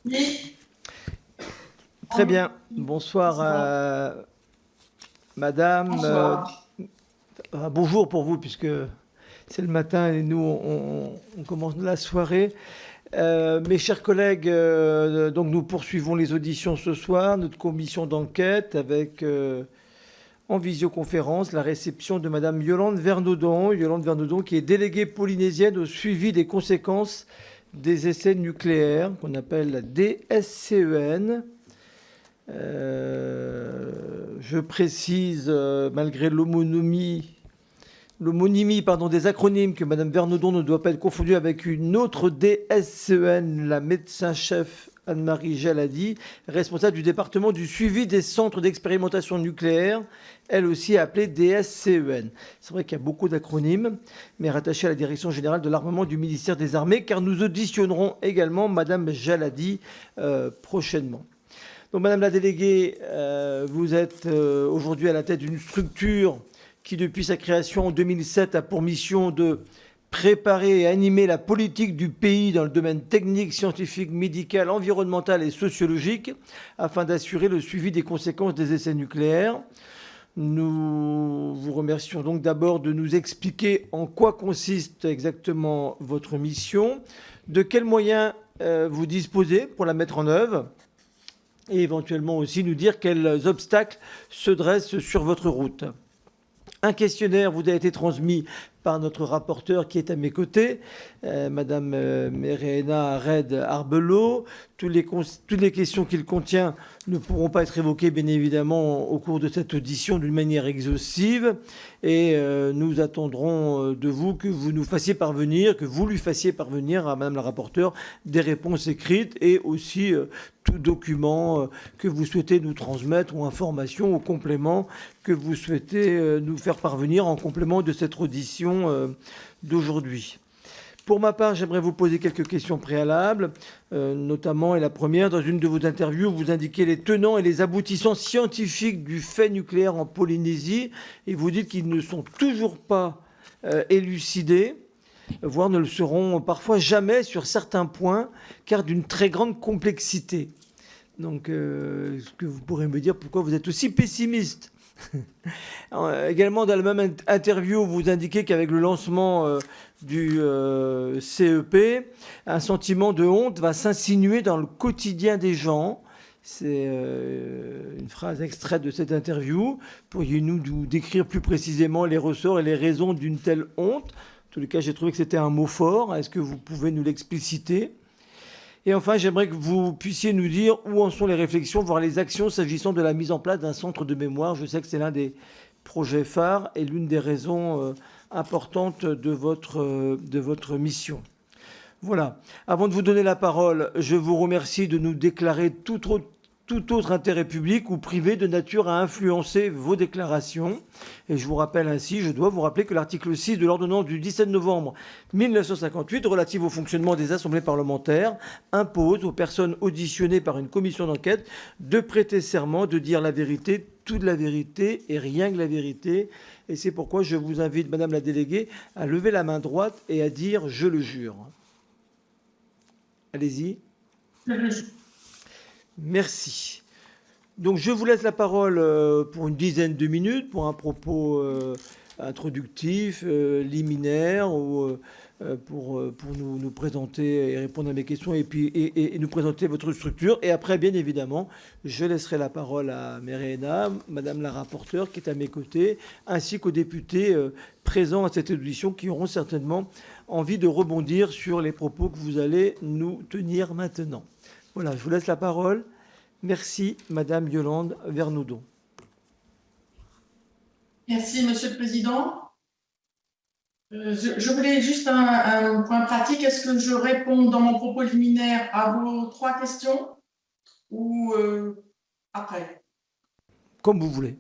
Oui, Très bien. Bonsoir, madame. bonsoir. Bonjour pour vous, puisque c'est le matin et nous, on commence la soirée. Mes chers collègues, donc nous poursuivons les auditions ce soir, notre commission d'enquête avec, en visioconférence, la réception de madame Yolande Vernaudon. Yolande Vernaudon, qui est déléguée polynésienne au suivi des conséquences des essais nucléaires, qu'on appelle la DSCEN. Je précise, malgré l'homonymie des acronymes, que Madame Vernaudon ne doit pas être confondue avec une autre DSCEN, la médecin-chef Anne-Marie Jaladi, responsable du département du suivi des centres d'expérimentation nucléaire, elle aussi appelée DSCEN. C'est vrai qu'il y a beaucoup d'acronymes, mais rattachée à la direction générale de l'armement du ministère des Armées, car nous auditionnerons également Madame Jaladi prochainement. Donc, Madame la déléguée, vous êtes aujourd'hui à la tête d'une structure qui, depuis sa création en 2007, a pour mission de préparer et animer la politique du pays dans le domaine technique, scientifique, médical, environnemental et sociologique, afin d'assurer le suivi des conséquences des essais nucléaires. Nous vous remercions donc d'abord de nous expliquer en quoi consiste exactement votre mission, de quels moyens vous disposez pour la mettre en œuvre, et éventuellement aussi nous dire quels obstacles se dressent sur votre route. Un questionnaire vous a été transmis par notre rapporteur qui est à mes côtés, Madame Mereena Red Arbelot. Toutes les questions qu'il contient ne pourront pas être évoquées, bien évidemment, au cours de cette audition d'une manière exhaustive. Et nous attendrons de vous que vous nous fassiez parvenir, que vous lui fassiez parvenir à Madame la rapporteure des réponses écrites et aussi tout document que vous souhaitez nous transmettre ou information ou complément que vous souhaitez nous faire parvenir en complément de cette audition d'aujourd'hui. Pour ma part, j'aimerais vous poser quelques questions préalables, notamment, et la première, dans une de vos interviews, vous indiquez les tenants et les aboutissants scientifiques du fait nucléaire en Polynésie, et vous dites qu'ils ne sont toujours pas élucidés, voire ne le seront parfois jamais sur certains points, car d'une très grande complexité. Donc, est-ce que vous pourrez me dire pourquoi vous êtes aussi pessimiste? Également, dans la même interview, vous indiquez qu'avec le lancement du CEP, un sentiment de honte va s'insinuer dans le quotidien des gens. C'est une phrase extraite de cette interview. Pourriez-vous nous décrire plus précisément les ressorts et les raisons d'une telle honte? En tous les cas, j'ai trouvé que c'était un mot fort. Est-ce que vous pouvez nous l'expliciter? Et enfin, j'aimerais que vous puissiez nous dire où en sont les réflexions, voire les actions s'agissant de la mise en place d'un centre de mémoire. Je sais que c'est l'un des projets phares et l'une des raisons importantes de votre mission. Voilà. Avant de vous donner la parole, je vous remercie de nous déclarer tout autre intérêt public ou privé de nature à influencer vos déclarations. Et je vous rappelle ainsi, je dois vous rappeler que l'article 6 de l'ordonnance du 17 novembre 1958 relative au fonctionnement des assemblées parlementaires impose aux personnes auditionnées par une commission d'enquête de prêter serment, de dire la vérité, toute la vérité et rien que la vérité. Et c'est pourquoi je vous invite, Madame la déléguée, à lever la main droite et à dire « je le jure ». Allez-y. Merci. Donc je vous laisse la parole pour une dizaine de minutes pour un propos introductif, liminaire, ou pour nous présenter et répondre à mes questions et nous présenter votre structure. Et après, bien évidemment, je laisserai la parole à Mereena, Madame la rapporteure qui est à mes côtés, ainsi qu'aux députés présents à cette audition qui auront certainement envie de rebondir sur les propos que vous allez nous tenir maintenant. Voilà, je vous laisse la parole. Merci, Madame Yolande Vernaudon. Merci, Monsieur le Président. Je voulais juste un point pratique. Est-ce que je réponds dans mon propos liminaire à vos 3 questions ou après? Comme vous voulez.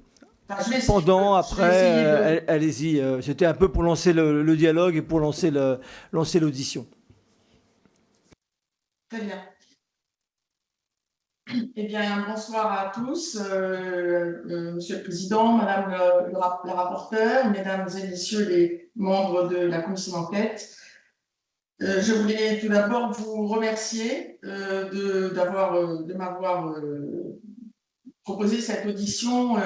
Enfin, Pendant, après, de... allez-y. C'était un peu pour lancer le dialogue et pour lancer l'audition. Très bien. Eh bien, bonsoir à tous, Monsieur le Président, Madame la rapporteure, Mesdames et Messieurs les membres de la commission d'enquête. Je voulais tout d'abord vous remercier de m'avoir proposé cette audition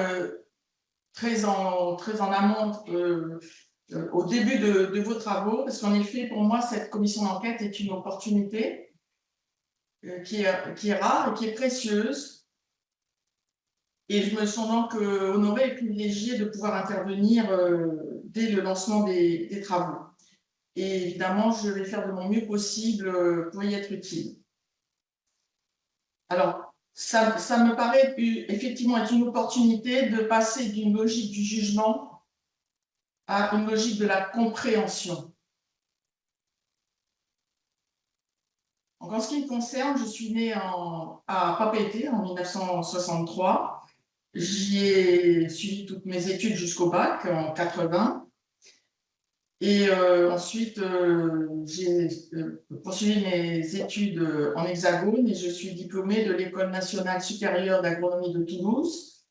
très en amont au début de vos travaux, parce qu'en effet, pour moi, cette commission d'enquête est une opportunité qui est rare et qui est précieuse. Et je me sens donc honorée et privilégiée de pouvoir intervenir dès le lancement des travaux. Et évidemment, je vais faire de mon mieux possible pour y être utile. Alors, ça me paraît effectivement être une opportunité de passer d'une logique du jugement à une logique de la compréhension. Donc, en ce qui me concerne, je suis née à Papeete en 1963. J'y ai suivi toutes mes études jusqu'au bac en 80. Et ensuite, j'ai poursuivi mes études en Hexagone et je suis diplômée de l'École nationale supérieure d'agronomie de Toulouse.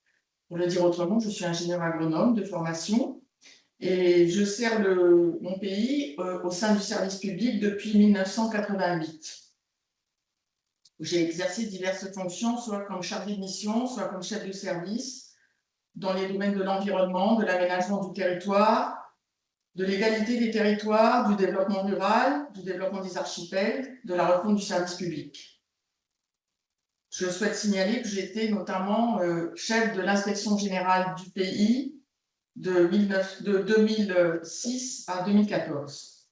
Pour le dire autrement, je suis ingénieur agronome de formation et je sers mon pays au sein du service public depuis 1988. J'ai exercé diverses fonctions, soit comme chargée de mission, soit comme chef de service, dans les domaines de l'environnement, de l'aménagement du territoire, de l'égalité des territoires, du développement rural, du développement des archipels, de la refonte du service public. Je souhaite signaler que j'étais notamment chef de l'inspection générale du pays de 2006 à 2014.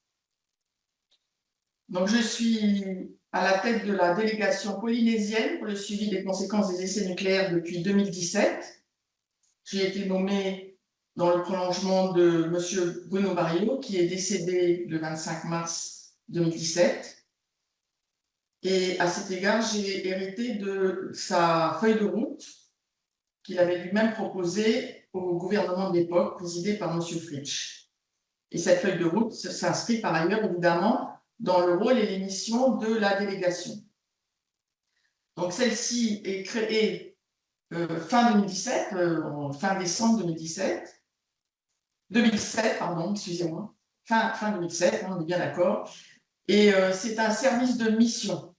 Donc, je suis à la tête de la délégation polynésienne pour le suivi des conséquences des essais nucléaires depuis 2017. J'ai été nommée dans le prolongement de M. Bruno Barrio, qui est décédé le 25 mars 2017. Et à cet égard, j'ai hérité de sa feuille de route qu'il avait lui-même proposée au gouvernement de l'époque, présidé par M. Fritsch. Et cette feuille de route s'inscrit par ailleurs, évidemment, dans le rôle et les missions de la délégation. Donc, celle-ci est créée fin 2017, fin décembre 2017. 2007, pardon, excusez-moi, fin 2007, on est bien d'accord. Et c'est un service de mission,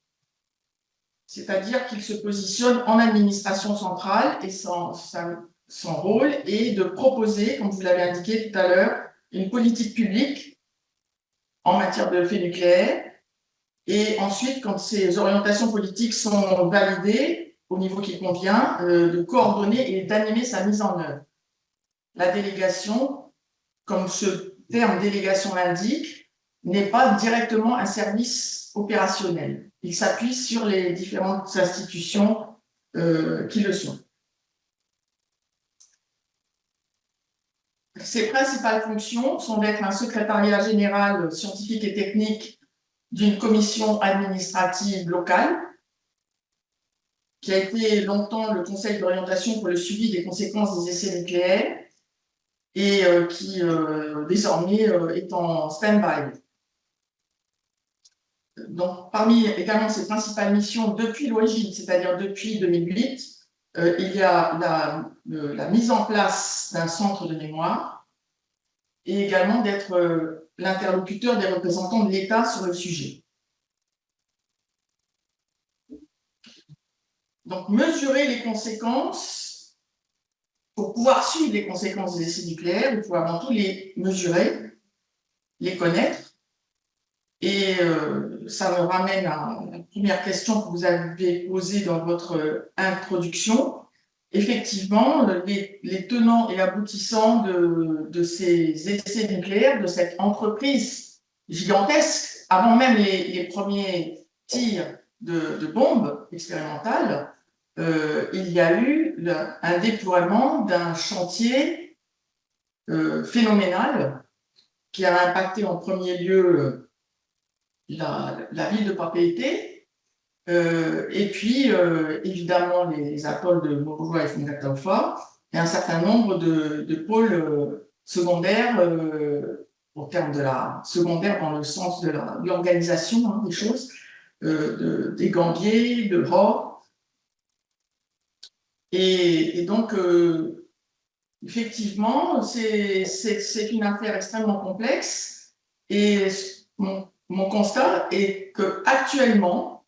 c'est-à-dire qu'il se positionne en administration centrale et son rôle est de proposer, comme vous l'avez indiqué tout à l'heure, une politique publique en matière de faits nucléaires. Et ensuite, quand ces orientations politiques sont validées au niveau qui convient, de coordonner et d'animer sa mise en œuvre. La délégation, comme ce terme délégation l'indique, n'est pas directement un service opérationnel. Il s'appuie sur les différentes institutions qui le sont. Ses principales fonctions sont d'être un secrétariat général scientifique et technique d'une commission administrative locale, qui a été longtemps le Conseil d'orientation pour le suivi des conséquences des essais nucléaires, et qui désormais est en stand-by. Donc, parmi également ses principales missions depuis l'origine, c'est-à-dire depuis 2008, il y a la mise en place d'un centre de mémoire et également d'être l'interlocuteur des représentants de l'État sur le sujet. Donc, mesurer les conséquences. Pour pouvoir suivre les conséquences des essais nucléaires, il faut avant tout les mesurer, les connaître. Et ça me ramène à la première question que vous avez posée dans votre introduction. Effectivement, les tenants et aboutissants de ces essais nucléaires, de cette entreprise gigantesque, avant même les premiers tirs de bombes expérimentales, il y a eu un déploiement d'un chantier phénoménal qui a impacté en premier lieu la ville de Papeete, et puis évidemment les atolls de Moruroa et Fongatauffa, et un certain nombre de pôles secondaires, au terme de la secondaire dans le sens de l'organisation des choses, des Gambiers, de Hor. Et donc, effectivement, c'est une affaire extrêmement complexe. Et mon mon constat est qu'actuellement,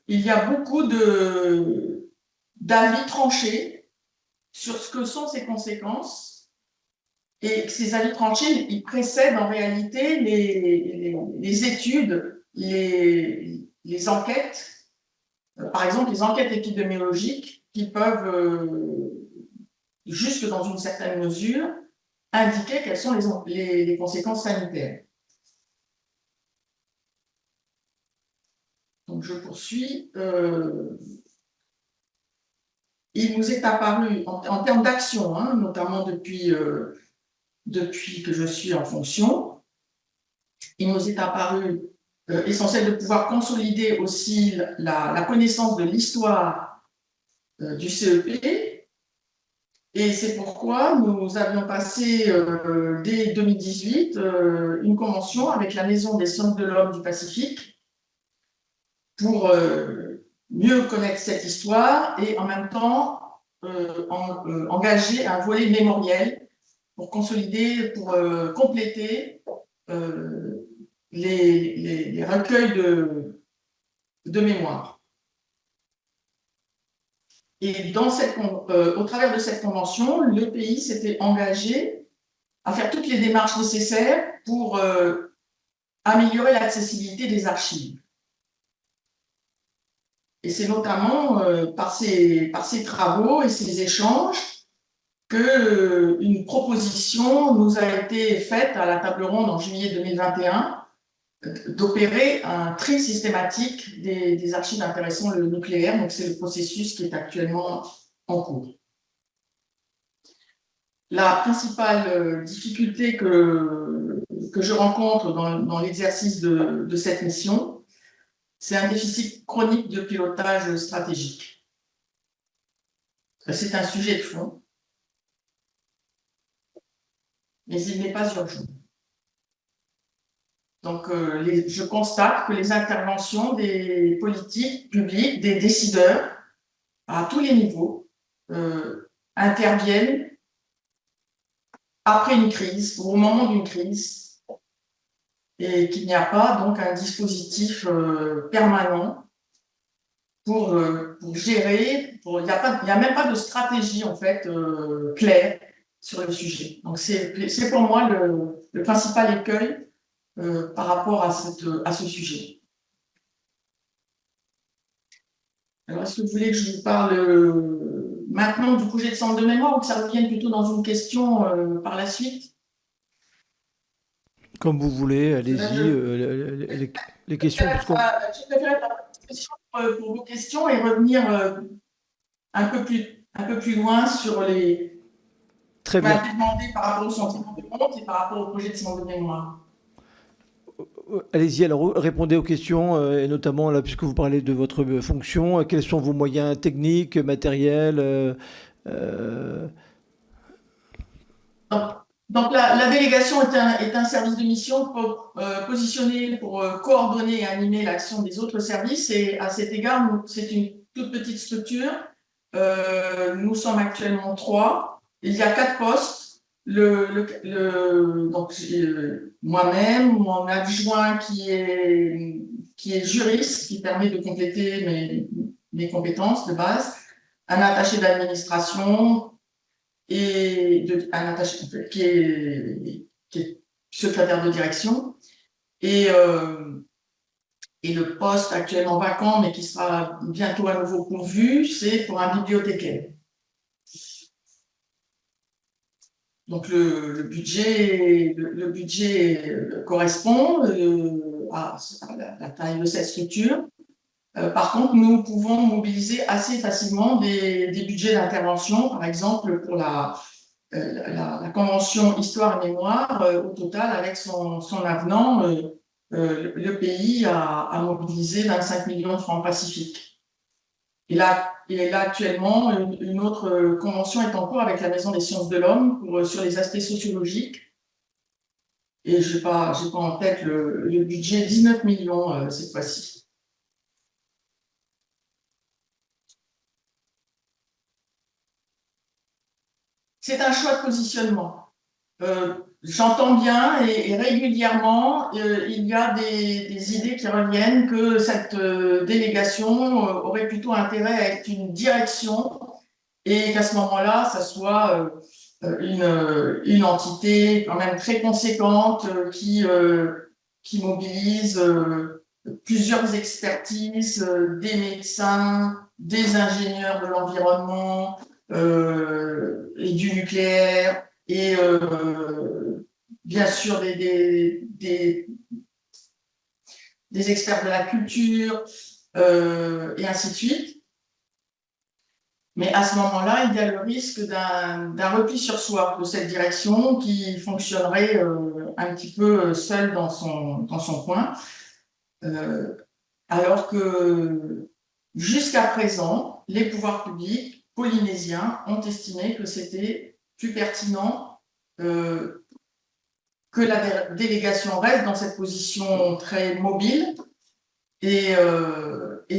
il y a beaucoup d'avis tranchés sur ce que sont ces conséquences, et que ces avis tranchés, ils précèdent en réalité les études, les enquêtes, par exemple les enquêtes épidémiologiques qui peuvent, jusque dans une certaine mesure, indiquer quelles sont les conséquences sanitaires. Donc je poursuis. Il nous est apparu, en termes d'action, hein, notamment depuis que je suis en fonction, il nous est apparu essentiel de pouvoir consolider aussi la connaissance de l'histoire du CEP. Et c'est pourquoi nous avions passé, dès 2018, une convention avec la Maison des sciences de l'homme du Pacifique pour mieux connaître cette histoire et en même temps engager un volet mémoriel pour consolider, pour compléter les recueils de mémoire. Et au travers de cette convention, le pays s'était engagé à faire toutes les démarches nécessaires pour améliorer l'accessibilité des archives. Et c'est notamment par ces travaux et ces échanges qu'une proposition nous a été faite à la table ronde en juillet 2021 d'opérer un tri systématique des archives intéressant le nucléaire. Donc, c'est le processus qui est actuellement en cours. La principale difficulté que je rencontre dans l'exercice de cette mission, c'est un déficit chronique de pilotage stratégique. C'est un sujet de fond, mais il n'est pas urgent. Donc, je constate que les interventions des politiques publiques, des décideurs, à tous les niveaux, interviennent après une crise ou au moment d'une crise, et qu'il n'y a pas donc un dispositif permanent pour gérer. Il n'y a même pas de stratégie en fait claire sur le sujet. Donc, c'est pour moi le principal écueil par rapport à ce sujet. Alors, est-ce que vous voulez que je vous parle maintenant du projet de centre de mémoire ou que ça revienne plutôt dans une question par la suite? Comme vous voulez, allez-y, les questions. Je préfère être à disposition pour vos questions et revenir un peu plus loin sur les. Très bien. Demandé par rapport au sentiment de honte et par rapport au projet de centre de mémoire. Allez-y, alors répondez aux questions, et notamment, là, puisque vous parlez de votre fonction, quels sont vos moyens techniques, matériels Donc la délégation est un service de mission positionné pour coordonner et animer l'action des autres services. Et à cet égard, c'est une toute petite structure. Nous sommes actuellement 3. Il y a 4 postes. Donc, moi-même, mon adjoint qui est juriste, qui permet de compléter mes compétences de base, un attaché d'administration et un attaché qui est secrétaire de direction, et le poste actuellement vacant, mais qui sera bientôt à nouveau pourvu, c'est pour un bibliothécaire. Donc le budget correspond à la taille de cette structure. Par contre, nous pouvons mobiliser assez facilement des budgets d'intervention. Par exemple, pour la convention Histoire et Mémoire, au total, avec son avenant, le pays a mobilisé 25 millions de francs pacifiques. Et là, actuellement, une autre convention est en cours avec la Maison des sciences de l'homme sur les aspects sociologiques. Et je n'ai pas en tête le budget, 19 millions cette fois-ci. C'est un choix de positionnement. j'entends bien et régulièrement, il y a des idées qui reviennent que cette délégation aurait plutôt intérêt à être une direction et qu'à ce moment-là, ça soit une entité quand même très conséquente qui mobilise plusieurs expertises, des médecins, des ingénieurs de l'environnement et du nucléaire, et bien sûr des experts de la culture, et ainsi de suite. Mais à ce moment-là, il y a le risque d'un repli sur soi de cette direction qui fonctionnerait un petit peu seule dans son coin, alors que jusqu'à présent, les pouvoirs publics polynésiens ont estimé que c'était plus pertinent que la délégation reste dans cette position très mobile et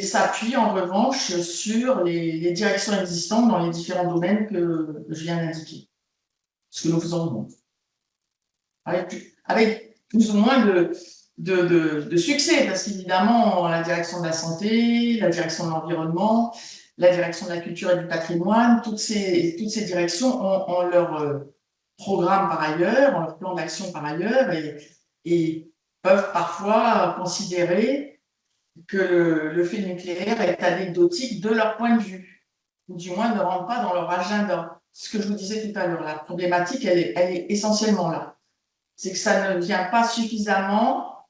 s'appuie en revanche sur les directions existantes dans les différents domaines que je viens d'indiquer. Ce que nous faisons avec plus ou moins de succès, parce qu'évidemment, la direction de la santé, la direction de l'environnement, la direction de la culture et du patrimoine, toutes ces directions ont leur programme par ailleurs, ont leur plan d'action par ailleurs, et peuvent parfois considérer que le fait nucléaire est anecdotique de leur point de vue, ou du moins ne rentre pas dans leur agenda. Ce que je vous disais tout à l'heure, la problématique, elle est essentiellement là. C'est que ça ne vient pas suffisamment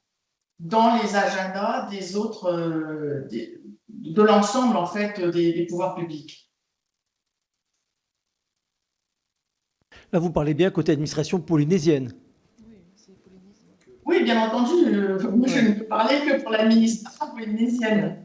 dans les agendas des autres, de l'ensemble en fait des pouvoirs publics. Là, vous parlez bien côté administration polynésienne. Oui, bien entendu, je ne peux parler que pour l'administration polynésienne.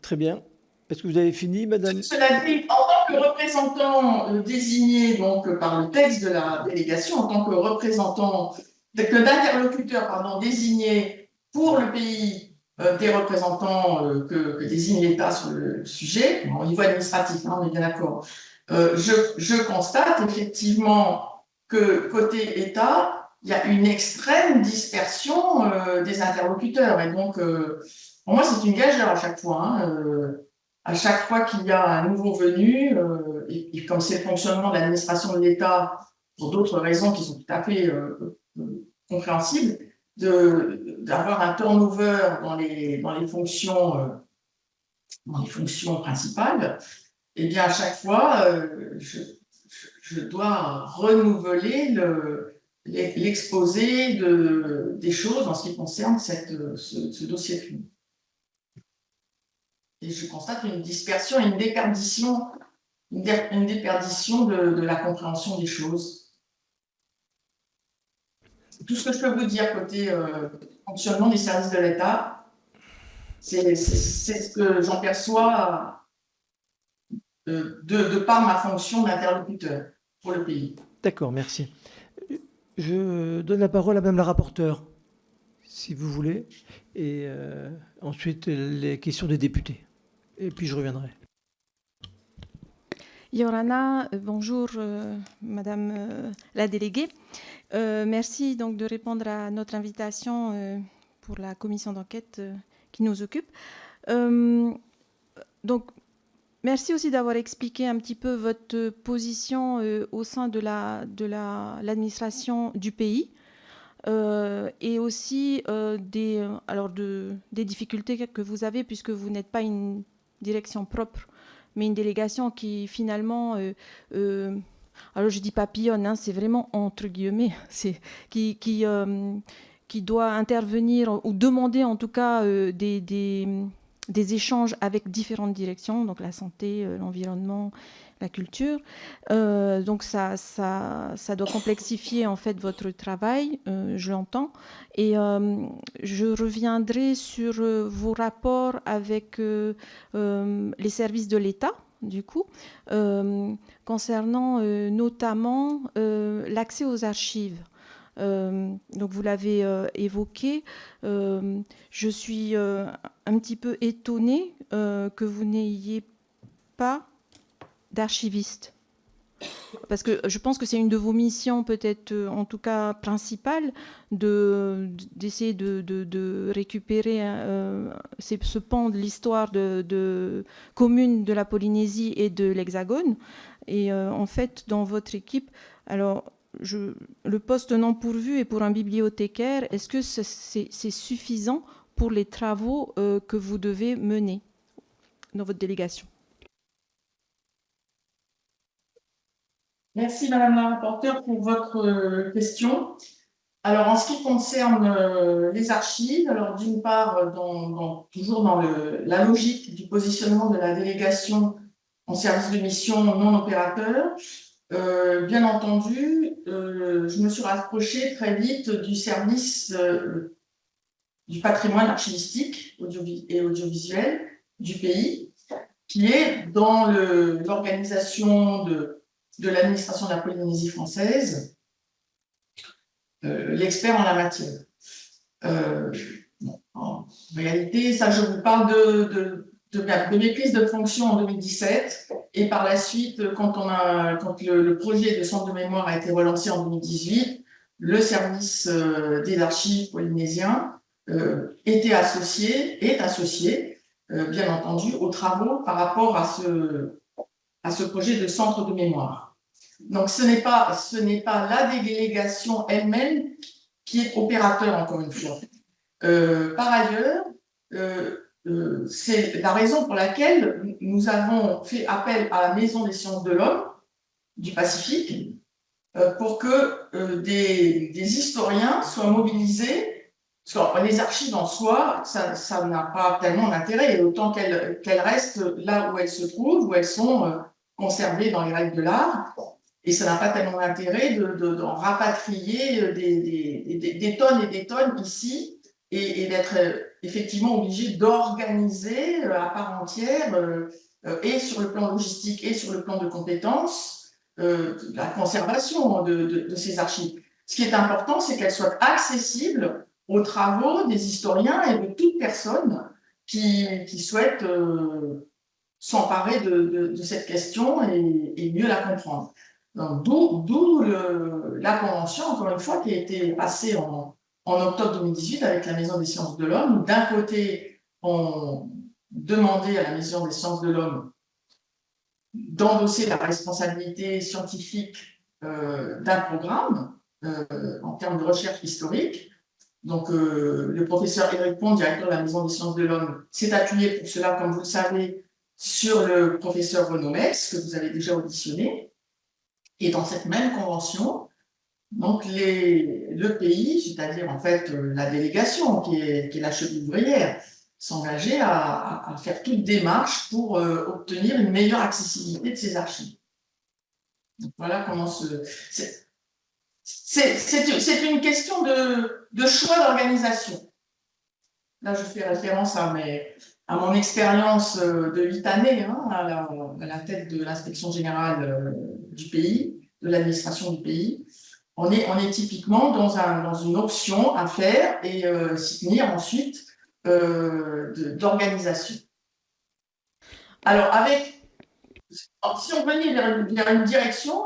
Très bien. Est-ce que vous avez fini, madame? Cela dit, en tant que représentant désigné donc, par le texte de la délégation, en tant que représentant, d'interlocuteur désigné pour le pays des représentants que désigne l'État sur le sujet, au niveau administratif, on est bien d'accord, je constate effectivement que côté État, il y a une extrême dispersion des interlocuteurs. Et donc, pour moi, c'est une gageure à chaque fois. À chaque fois qu'il y a un nouveau venu, et comme c'est le fonctionnement de l'administration de l'État, pour d'autres raisons qui sont tout à fait compréhensibles, d'avoir un turnover dans les fonctions principales, et bien à chaque fois, je dois renouveler l'exposé des choses en ce qui concerne ce dossier FUM. Et je constate une dispersion, une déperdition de la compréhension des choses. Tout ce que je peux vous dire côté fonctionnement des services de l'État, c'est ce que j'en perçois de par ma fonction d'interlocuteur pour le pays. D'accord, merci. Je donne la parole à Madame la rapporteure, si vous voulez, et ensuite les questions des députés. Et puis je reviendrai. Yorana, bonjour Madame la déléguée. Merci donc de répondre à notre invitation pour la commission d'enquête qui nous occupe. Donc, merci aussi d'avoir expliqué un petit peu votre position au sein de l'administration du pays. Et aussi des difficultés que vous avez puisque vous n'êtes pas une direction propre, mais une délégation qui finalement, alors je dis papillonne, c'est vraiment entre guillemets, qui doit intervenir ou demander en tout cas des échanges avec différentes directions, donc la santé, l'environnement, la culture. Donc ça doit complexifier en fait votre travail, je l'entends. Et je reviendrai sur vos rapports avec les services de l'État, du coup, concernant notamment l'accès aux archives. Donc vous l'avez évoqué. Je suis un petit peu étonnée que vous n'ayez pas d'archiviste? Parce que je pense que c'est une de vos missions, peut-être en tout cas principale, d'essayer de récupérer ce pan de l'histoire commune de la Polynésie et de l'Hexagone. Et en fait, dans votre équipe, alors le poste non pourvu est pour un bibliothécaire. Est-ce que c'est suffisant pour les travaux que vous devez mener dans votre délégation? Merci Madame la rapporteure pour votre question. Alors en ce qui concerne les archives, alors d'une part, toujours dans la logique du positionnement de la délégation en service de mission non opérateur, bien entendu, je me suis rapprochée très vite du service du patrimoine archivistique et audiovisuel du pays, qui est dans l'organisation de l'administration de la Polynésie française, l'expert en la matière. En réalité, ça, je vous parle de mes prises de fonction en 2017, et par la suite, quand le projet de centre de mémoire a été relancé en 2018, le service des archives polynésiens est associé, bien entendu, aux travaux par rapport à ce projet de centre de mémoire. Donc, ce n'est pas la délégation elle-même qui est opérateur, encore une fois. Par ailleurs, c'est la raison pour laquelle nous avons fait appel à la Maison des sciences de l'homme du Pacifique pour que des historiens soient mobilisés. Parce que les archives en soi, ça n'a pas tellement d'intérêt, autant qu'elles restent là où elles se trouvent, où elles sont conservées dans les règles de l'art. Et ça n'a pas tellement d'intérêt d'en rapatrier des tonnes et des tonnes ici et d'être effectivement obligé d'organiser à part entière et sur le plan logistique et sur le plan de compétences la conservation de ces archives. Ce qui est important, c'est qu'elles soient accessibles aux travaux des historiens et de toute personne qui souhaite s'emparer de cette question et mieux la comprendre. D'où la convention, encore une fois, qui a été passée en octobre 2018 avec la Maison des sciences de l'homme. D'un côté, on demandait à la Maison des sciences de l'homme d'endosser la responsabilité scientifique d'un programme en termes de recherche historique. Donc, le professeur Éric Pont, directeur de la Maison des sciences de l'homme, s'est appuyé pour cela, comme vous le savez, sur le professeur Renaud Metz, que vous avez déjà auditionné. Et dans cette même convention, donc le pays, c'est-à-dire en fait la délégation qui est la cheville ouvrière, s'engageait à faire toute démarche pour obtenir une meilleure accessibilité de ces archives. Donc, voilà comment c'est une question de choix d'organisation. Là, je fais référence à mon expérience de 8 années à la tête de l'inspection générale du pays, de l'administration du pays. On est typiquement dans une option à faire et s'y tenir ensuite d'organisation. Alors, si on venait vers une direction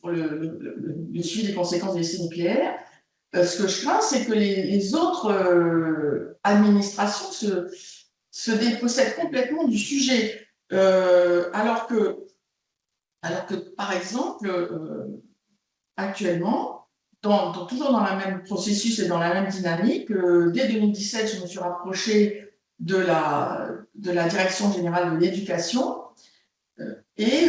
pour le suivi des conséquences des essais nucléaires, ce que je crains, c'est que les autres administrations se dépossèdent complètement du sujet. Alors que, par exemple, actuellement, toujours dans le même processus et dans la même dynamique, dès 2017, je me suis rapprochée de la Direction générale de l'éducation et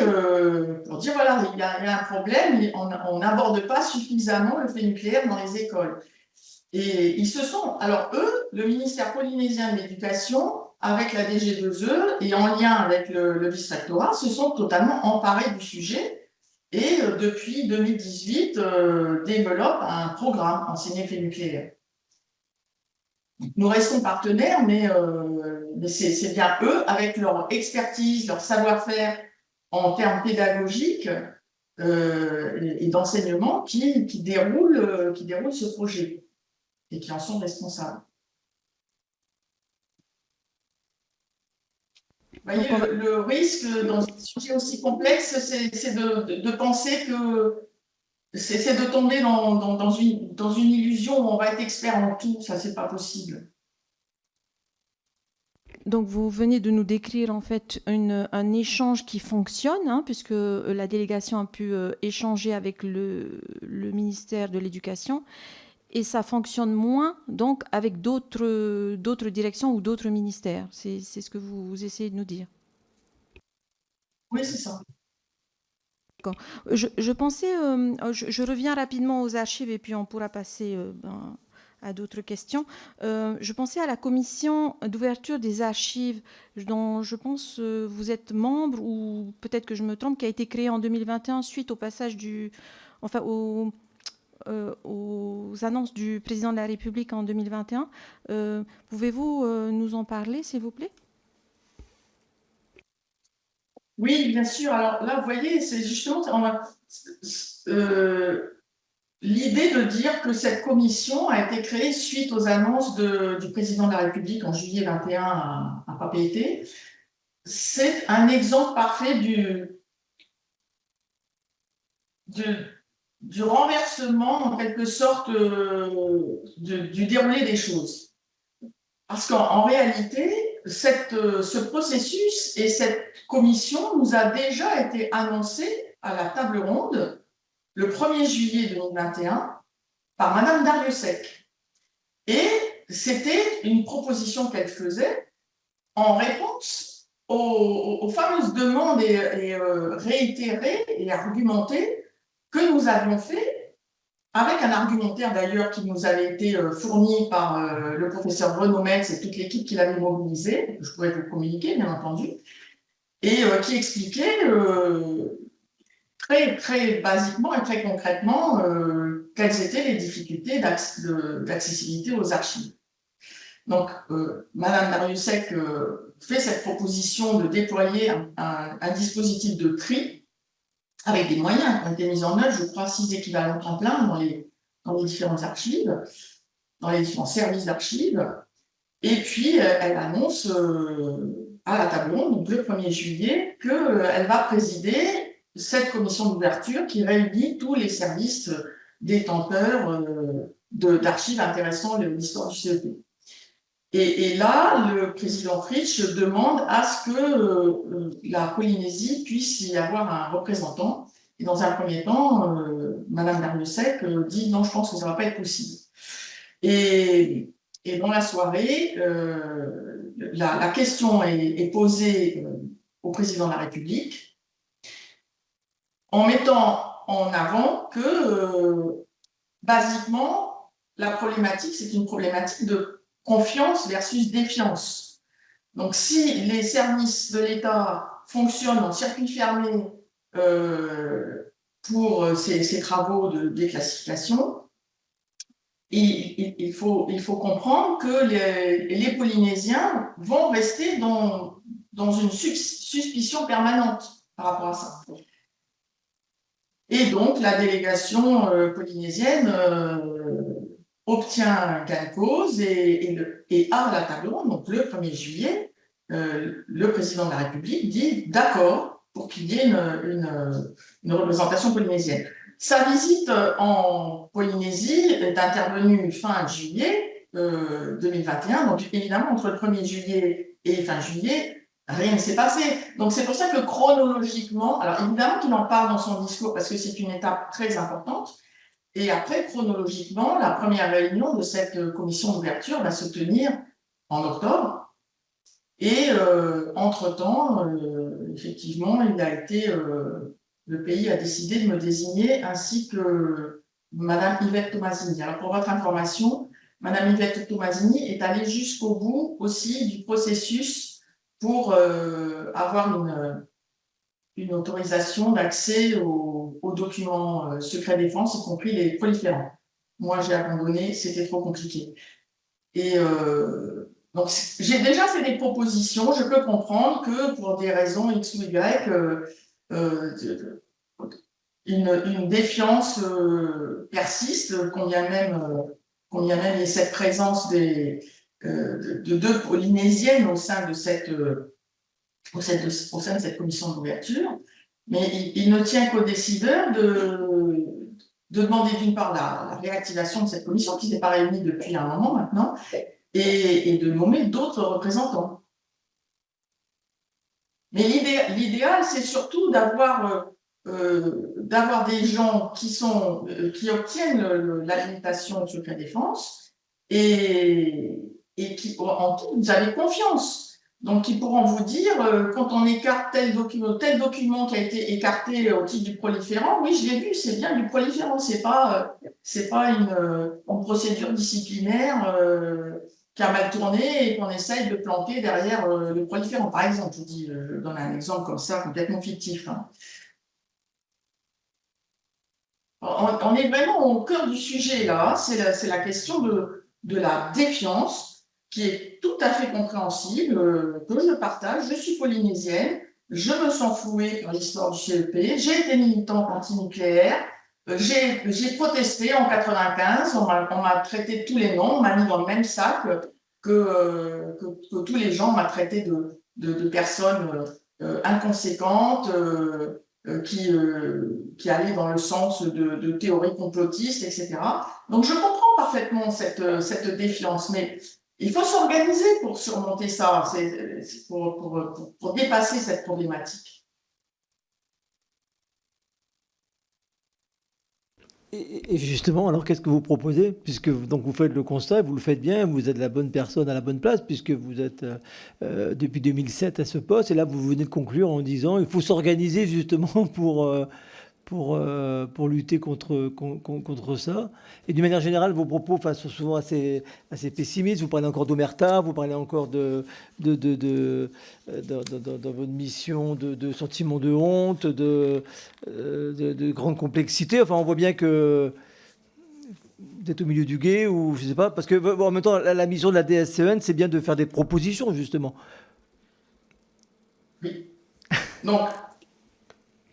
pour dire, voilà, il y a un problème, on n'aborde pas suffisamment le fait nucléaire dans les écoles. Et alors eux, le ministère polynésien de l'Éducation, avec la DG2E et en lien avec le vice-rectorat, se sont totalement emparés du sujet et depuis 2018 développent un programme enseigné fait nucléaire. Nous restons partenaires, mais c'est bien eux, avec leur expertise, leur savoir-faire en termes pédagogiques et d'enseignement, qui déroulent ce projet et qui en sont responsables. Vous voyez, le risque dans un sujet aussi complexe, c'est de penser que c'est de tomber dans une illusion où on va être expert en tout. Ça, c'est pas possible. Donc, vous venez de nous décrire en fait un échange qui fonctionne, hein, puisque la délégation a pu échanger avec le ministère de l'Éducation, et ça fonctionne moins donc avec d'autres directions ou d'autres ministères. C'est ce que vous essayez de nous dire. Oui, c'est ça. Je pensais, je reviens rapidement aux archives et puis on pourra passer à d'autres questions. Je pensais à la commission d'ouverture des archives dont je pense vous êtes membre, ou peut-être que je me trompe, qui a été créée en 2021 suite au passage aux annonces du président de la République en 2021. Pouvez-vous nous en parler, s'il vous plaît? Oui, bien sûr. Alors là, vous voyez, c'est justement l'idée de dire que cette commission a été créée suite aux annonces du président de la République en juillet 21 à Papeete. C'est un exemple parfait du renversement, en quelque sorte, du déroulé des choses. Parce qu'en réalité, ce processus et cette commission nous a déjà été annoncés à la table ronde le 1er juillet 2021 par Madame Darrieussecq. Et c'était une proposition qu'elle faisait en réponse aux fameuses demandes réitérées et argumentées que nous avions fait, avec un argumentaire d'ailleurs qui nous avait été fourni par le professeur Bruno Metz et toute l'équipe qui l'avait mobilisé, je pourrais vous communiquer bien entendu, et qui expliquait très basiquement et très concrètement quelles étaient les difficultés d'accessibilité aux archives. Donc, Madame Darrieussecq fait cette proposition de déployer un dispositif de tri avec des moyens qui ont été mis en œuvre, je crois, 6 équivalents temps plein dans les différentes archives, dans les différents services d'archives. Et puis, elle annonce à la table ronde, donc le 1er juillet, qu'elle va présider cette commission d'ouverture qui réunit tous les services détenteurs d'archives intéressant l'histoire du CEP. Et là, le président Fritsch demande à ce que la Polynésie puisse y avoir un représentant. Et dans un premier temps, Madame Darrieussecq dit non, je pense que ça ne va pas être possible. Et dans la soirée, la question est posée au président de la République en mettant en avant que, basiquement, la problématique, c'est une problématique de confiance versus défiance. Donc, si les services de l'État fonctionnent en circuit fermé pour ces travaux de déclassification, il faut comprendre que les Polynésiens vont rester dans une suspicion permanente par rapport à ça. Et donc, la délégation polynésienne obtient gain de cause et à la table ronde, donc le 1er juillet, le président de la République dit d'accord pour qu'il y ait une représentation polynésienne. Sa visite en Polynésie est intervenue fin juillet 2021, donc évidemment entre le 1er juillet et fin juillet, rien ne s'est passé. Donc c'est pour ça que chronologiquement, alors évidemment qu'il en parle dans son discours parce que c'est une étape très importante, et après chronologiquement, la première réunion de cette commission d'ouverture va se tenir en octobre. Et entre-temps, effectivement, le pays a décidé de me désigner ainsi que Madame Yvette Tomasini. Alors pour votre information, Madame Yvette Tomasini est allée jusqu'au bout aussi du processus pour avoir une autorisation d'accès aux documents secret défense, y compris les proliférants. Moi, j'ai abandonné, c'était trop compliqué. Et donc, j'ai déjà fait des propositions. Je peux comprendre que pour des raisons X ou Y, une défiance persiste, qu'on y a même cette présence de deux Polynésiennes au sein de cette au sein de cette commission d'ouverture, mais il ne tient qu'aux décideurs de demander d'une part la réactivation de cette commission qui n'est pas réunie depuis un moment maintenant, et de nommer d'autres représentants. Mais l'idéal, c'est surtout d'avoir des gens qui obtiennent l'habilitation au secret défense et en qui vous avez confiance. Donc, qui pourront vous dire, quand on écarte tel document qui a été écarté au titre du proliférant, oui, je l'ai vu, c'est bien du proliférant, c'est pas une procédure disciplinaire qui a mal tourné et qu'on essaye de planter derrière le proliférant. Par exemple, je donne un exemple comme ça, complètement fictif. Hein. On est vraiment au cœur du sujet là, c'est la question de la défiance qui est tout à fait compréhensible, que je partage. Je suis polynésienne, je me sens flouée par l'histoire du CEP, j'ai été militante anti-nucléaire, j'ai protesté en 95, on m'a traité de tous les noms, on m'a mis dans le même sac que tous les gens, on m'a traité de personnes inconséquentes, qui allaient dans le sens de théories complotistes, etc. Donc je comprends parfaitement cette défiance, mais il faut s'organiser pour surmonter ça, pour dépasser cette problématique. Et justement, alors qu'est-ce que vous proposez? Puisque donc vous faites le constat, vous le faites bien, vous êtes la bonne personne à la bonne place, puisque vous êtes depuis 2007 à ce poste, et là vous venez de conclure en disant il faut s'organiser justement pour lutter contre ça. Et d'une manière générale, vos propos sont souvent assez pessimistes. Vous parlez encore d'omerta, vous parlez encore dans votre mission de sentiment de honte, de grande complexité. Enfin, on voit bien que vous êtes au milieu du gué, ou je sais pas, parce que en même temps, la mission de la DSCN, c'est bien de faire des propositions, justement. Oui. Donc,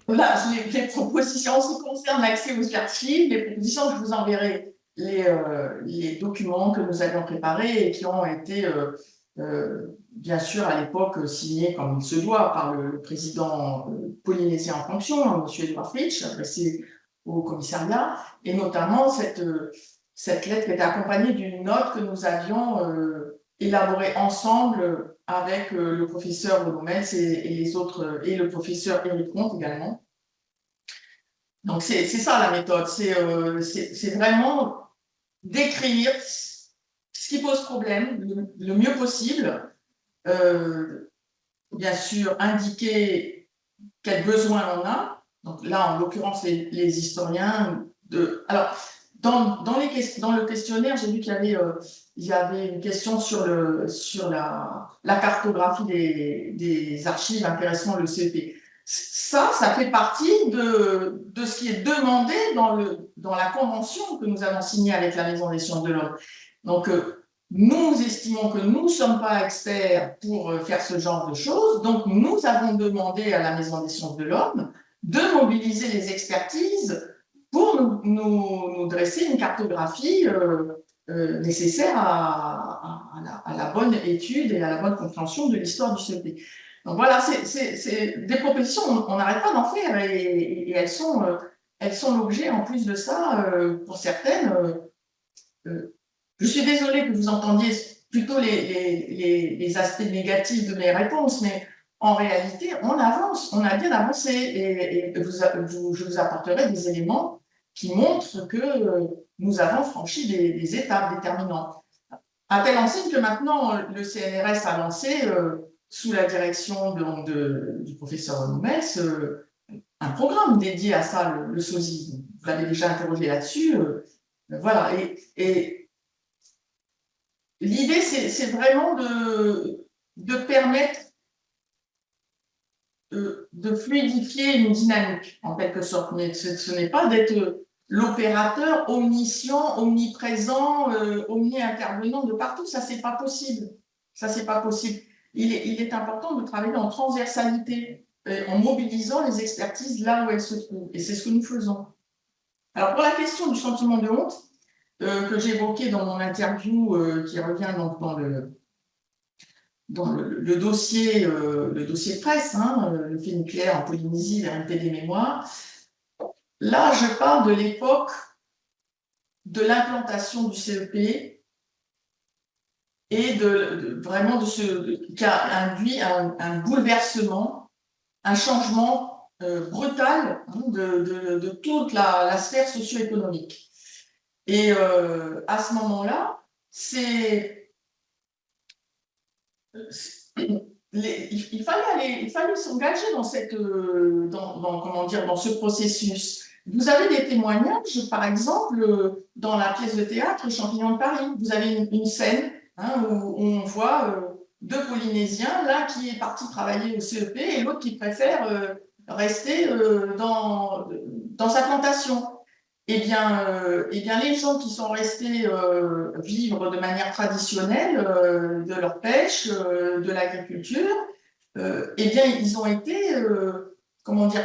là, les propositions, en ce qui concerne l'accès aux archives, les propositions, je vous enverrai les documents que nous avions préparés et qui ont été, bien sûr, à l'époque, signés comme il se doit par le président polynésien en fonction, M. Edouard Fritsch, adressé au commissariat, et notamment cette lettre qui était accompagnée d'une note que nous avions élaborée ensemble avec le professeur Renaud Metz et les autres, et le professeur Éric Comte également. Donc, c'est ça la méthode, c'est vraiment décrire ce qui pose problème le mieux possible, bien sûr indiquer quels besoins on a. Donc là, en l'occurrence, les historiens. Alors, dans le questionnaire, j'ai vu qu'il y avait une question sur la cartographie des archives intéressant le CEP. Ça fait partie de ce qui est demandé dans la convention que nous avons signée avec la Maison des sciences de l'homme. Donc, nous estimons que nous ne sommes pas experts pour faire ce genre de choses. Donc, nous avons demandé à la Maison des sciences de l'homme de mobiliser les expertises pour nous dresser une cartographie nécessaire à la bonne étude et à la bonne compréhension de l'histoire du CEP. Donc voilà, c'est des propositions, on n'arrête pas d'en faire et elles sont l'objet, en plus de ça, pour certaines. Je suis désolée que vous entendiez plutôt les aspects négatifs de mes réponses, mais en réalité, on avance, on a bien avancé et je vous apporterai des éléments qui montrent que nous avons franchi des étapes déterminantes. À telle enseigne que maintenant, le CNRS a lancé, sous la direction du professeur Renaud Metz, un programme dédié à ça, le SOSI. Vous l'avez déjà interrogé là-dessus. Voilà. Et l'idée, c'est vraiment de permettre de fluidifier une dynamique, en quelque sorte. Mais ce n'est pas d'être l'opérateur omniscient, omniprésent, omni-intervenant de partout. Ça, c'est pas possible. Ça, c'est pas possible. Il est important de travailler en transversalité, en mobilisant les expertises là où elles se trouvent. Et c'est ce que nous faisons. Alors, pour la question du sentiment de honte, que j'évoquais dans mon interview, qui revient donc dans le dossier presse, hein, le fait nucléaire en Polynésie, l'RNP des mémoires. Là, je parle de l'époque de l'implantation du CEP et vraiment qui a induit un bouleversement, un changement brutal, hein, de toute la sphère socio-économique. Et à ce moment-là, il fallait s'engager dans ce processus. Vous avez des témoignages, par exemple, dans la pièce de théâtre Champignons de Paris. Vous avez une scène, hein, où on voit deux Polynésiens, l'un qui est parti travailler au CEP et l'autre qui préfère rester dans sa plantation. Eh bien, les gens qui sont restés vivre de manière traditionnelle de leur pêche, de l'agriculture, eh bien, ils ont été,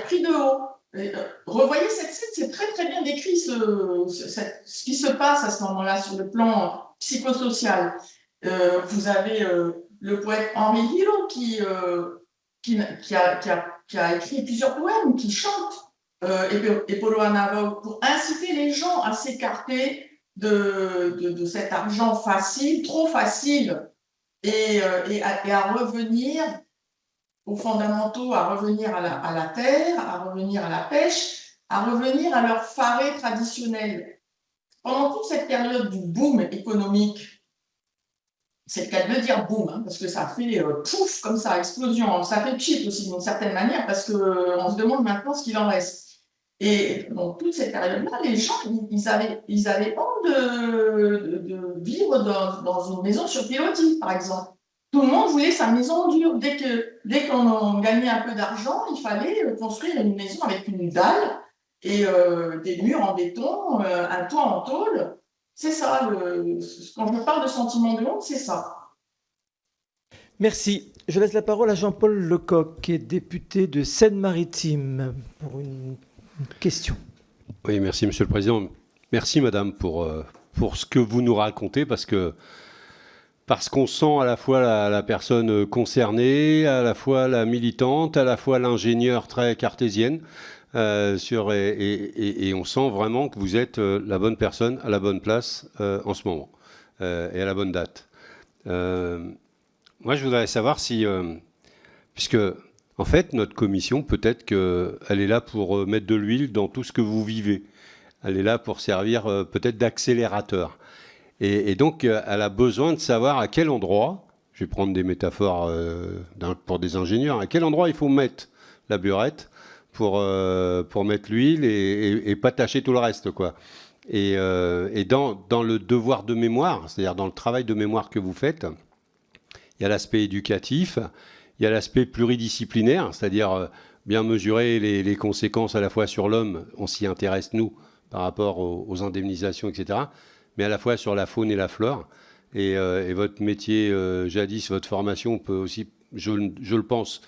pris de haut. Revoyez cette scène, c'est très très bien décrit ce qui se passe à ce moment-là sur le plan psychosocial. Vous avez le poète Henri Hillot qui a écrit plusieurs poèmes, qui chante et Polo Anavo pour inciter les gens à s'écarter de cet argent facile, trop facile, et à revenir aux fondamentaux, à revenir à la terre, à revenir à la pêche, à revenir à leur faré traditionnel. Pendant toute cette période du boom économique, c'est le cas de le dire boom, hein, parce que ça fait pouf, comme ça, explosion. Ça fait cheat aussi d'une certaine manière, parce qu'on se demande maintenant ce qu'il en reste. Et dans toute cette période-là, les gens, ils avaient honte de vivre dans une maison sur pilotis, par exemple. Tout le monde voulait sa maison dure. Dès qu'on gagnait un peu d'argent, il fallait construire une maison avec une dalle et des murs en béton, un toit en tôle. C'est ça, quand je parle de sentiment de honte, c'est ça. Merci. Je laisse la parole à Jean-Paul Lecoq, qui est député de Seine-Maritime, pour une question. Oui, merci Monsieur le Président. Merci Madame pour ce que vous nous racontez, parce qu'on sent à la fois la personne concernée, à la fois la militante, à la fois l'ingénieure très cartésienne, et on sent vraiment que vous êtes la bonne personne à la bonne place en ce moment, et à la bonne date. Moi, je voudrais savoir si, puisque en fait, notre commission, peut-être qu'elle est là pour mettre de l'huile dans tout ce que vous vivez. Elle est là pour servir peut-être d'accélérateur. Et donc, elle a besoin de savoir à quel endroit, je vais prendre des métaphores pour des ingénieurs, à quel endroit il faut mettre la burette pour mettre l'huile et pas tâcher tout le reste, quoi. Et dans le devoir de mémoire, c'est-à-dire dans le travail de mémoire que vous faites, il y a l'aspect éducatif, il y a l'aspect pluridisciplinaire, c'est-à-dire bien mesurer les conséquences à la fois sur l'homme, on s'y intéresse nous par rapport aux indemnisations, etc., mais à la fois sur la faune et la flore. Et votre métier, jadis, votre formation peut aussi, je le pense,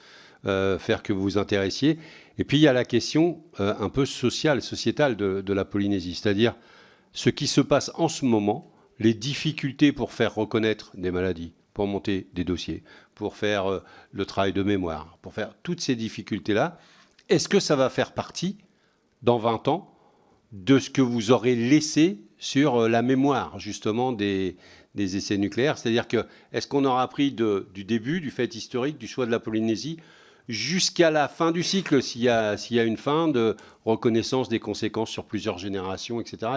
faire que vous vous intéressiez. Et puis il y a la question un peu sociale, sociétale de la Polynésie, c'est-à-dire ce qui se passe en ce moment, les difficultés pour faire reconnaître des maladies, pour monter des dossiers, pour faire le travail de mémoire, pour faire toutes ces difficultés-là. Est-ce que ça va faire partie, dans 20 ans, de ce que vous aurez laissé sur la mémoire, justement, des essais nucléaires? C'est-à-dire que, est-ce qu'on aura appris du début, du fait historique, du choix de la Polynésie, jusqu'à la fin du cycle, s'il y a une fin de reconnaissance des conséquences sur plusieurs générations, etc.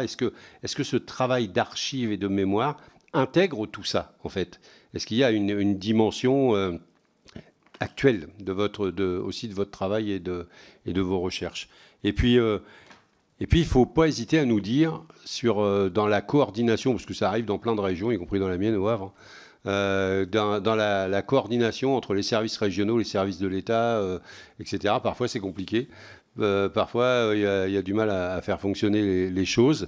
Est-ce que ce travail d'archives et de mémoire intègre tout ça, en fait? Est-ce qu'il y a une dimension actuelle aussi de votre travail et de vos recherches? Et puis, il ne faut pas hésiter à nous dire dans la coordination, parce que ça arrive dans plein de régions, y compris dans la mienne au Havre, dans la coordination entre les services régionaux, les services de l'État, etc. Parfois, c'est compliqué. Parfois, il y a du mal à faire fonctionner les choses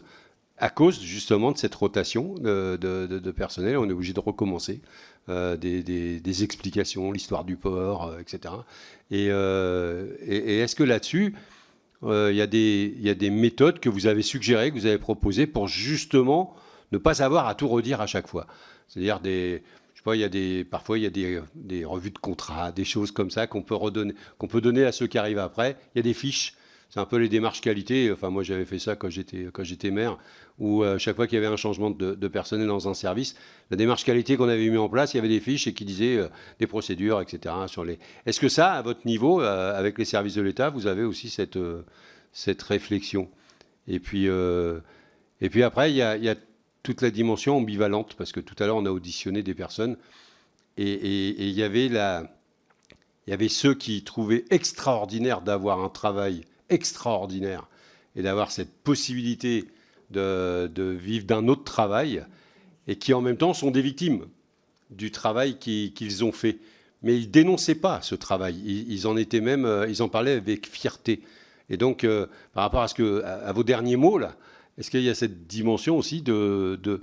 à cause, justement, de cette rotation de personnel. On est obligé de recommencer des explications, l'histoire du port, etc. Et est-ce que là-dessus, il y a des méthodes que vous avez suggérées, que vous avez proposées pour justement ne pas avoir à tout redire à chaque fois? C'est-à-dire je sais pas, parfois il y a des revues de contrat, des choses comme ça qu'on peut donner à ceux qui arrivent après. Il y a des fiches. C'est un peu les démarches qualité. Enfin, moi, j'avais fait ça quand j'étais maire, où chaque fois qu'il y avait un changement de personnel dans un service, la démarche qualité qu'on avait mis en place, il y avait des fiches et qui disaient des procédures, etc. Est-ce que ça, à votre niveau, avec les services de l'État, vous avez aussi cette réflexion? Et puis après, il y a toute la dimension ambivalente, parce que tout à l'heure, on a auditionné des personnes, et il y avait ceux qui trouvaient extraordinaire d'avoir un travail extraordinaire et d'avoir cette possibilité de vivre d'un autre travail, et qui en même temps sont des victimes du travail qu'ils ont fait. Mais ils dénonçaient pas ce travail. Ils en étaient même, ils en parlaient avec fierté. Et donc, par rapport à vos derniers mots là, est-ce qu'il y a cette dimension aussi de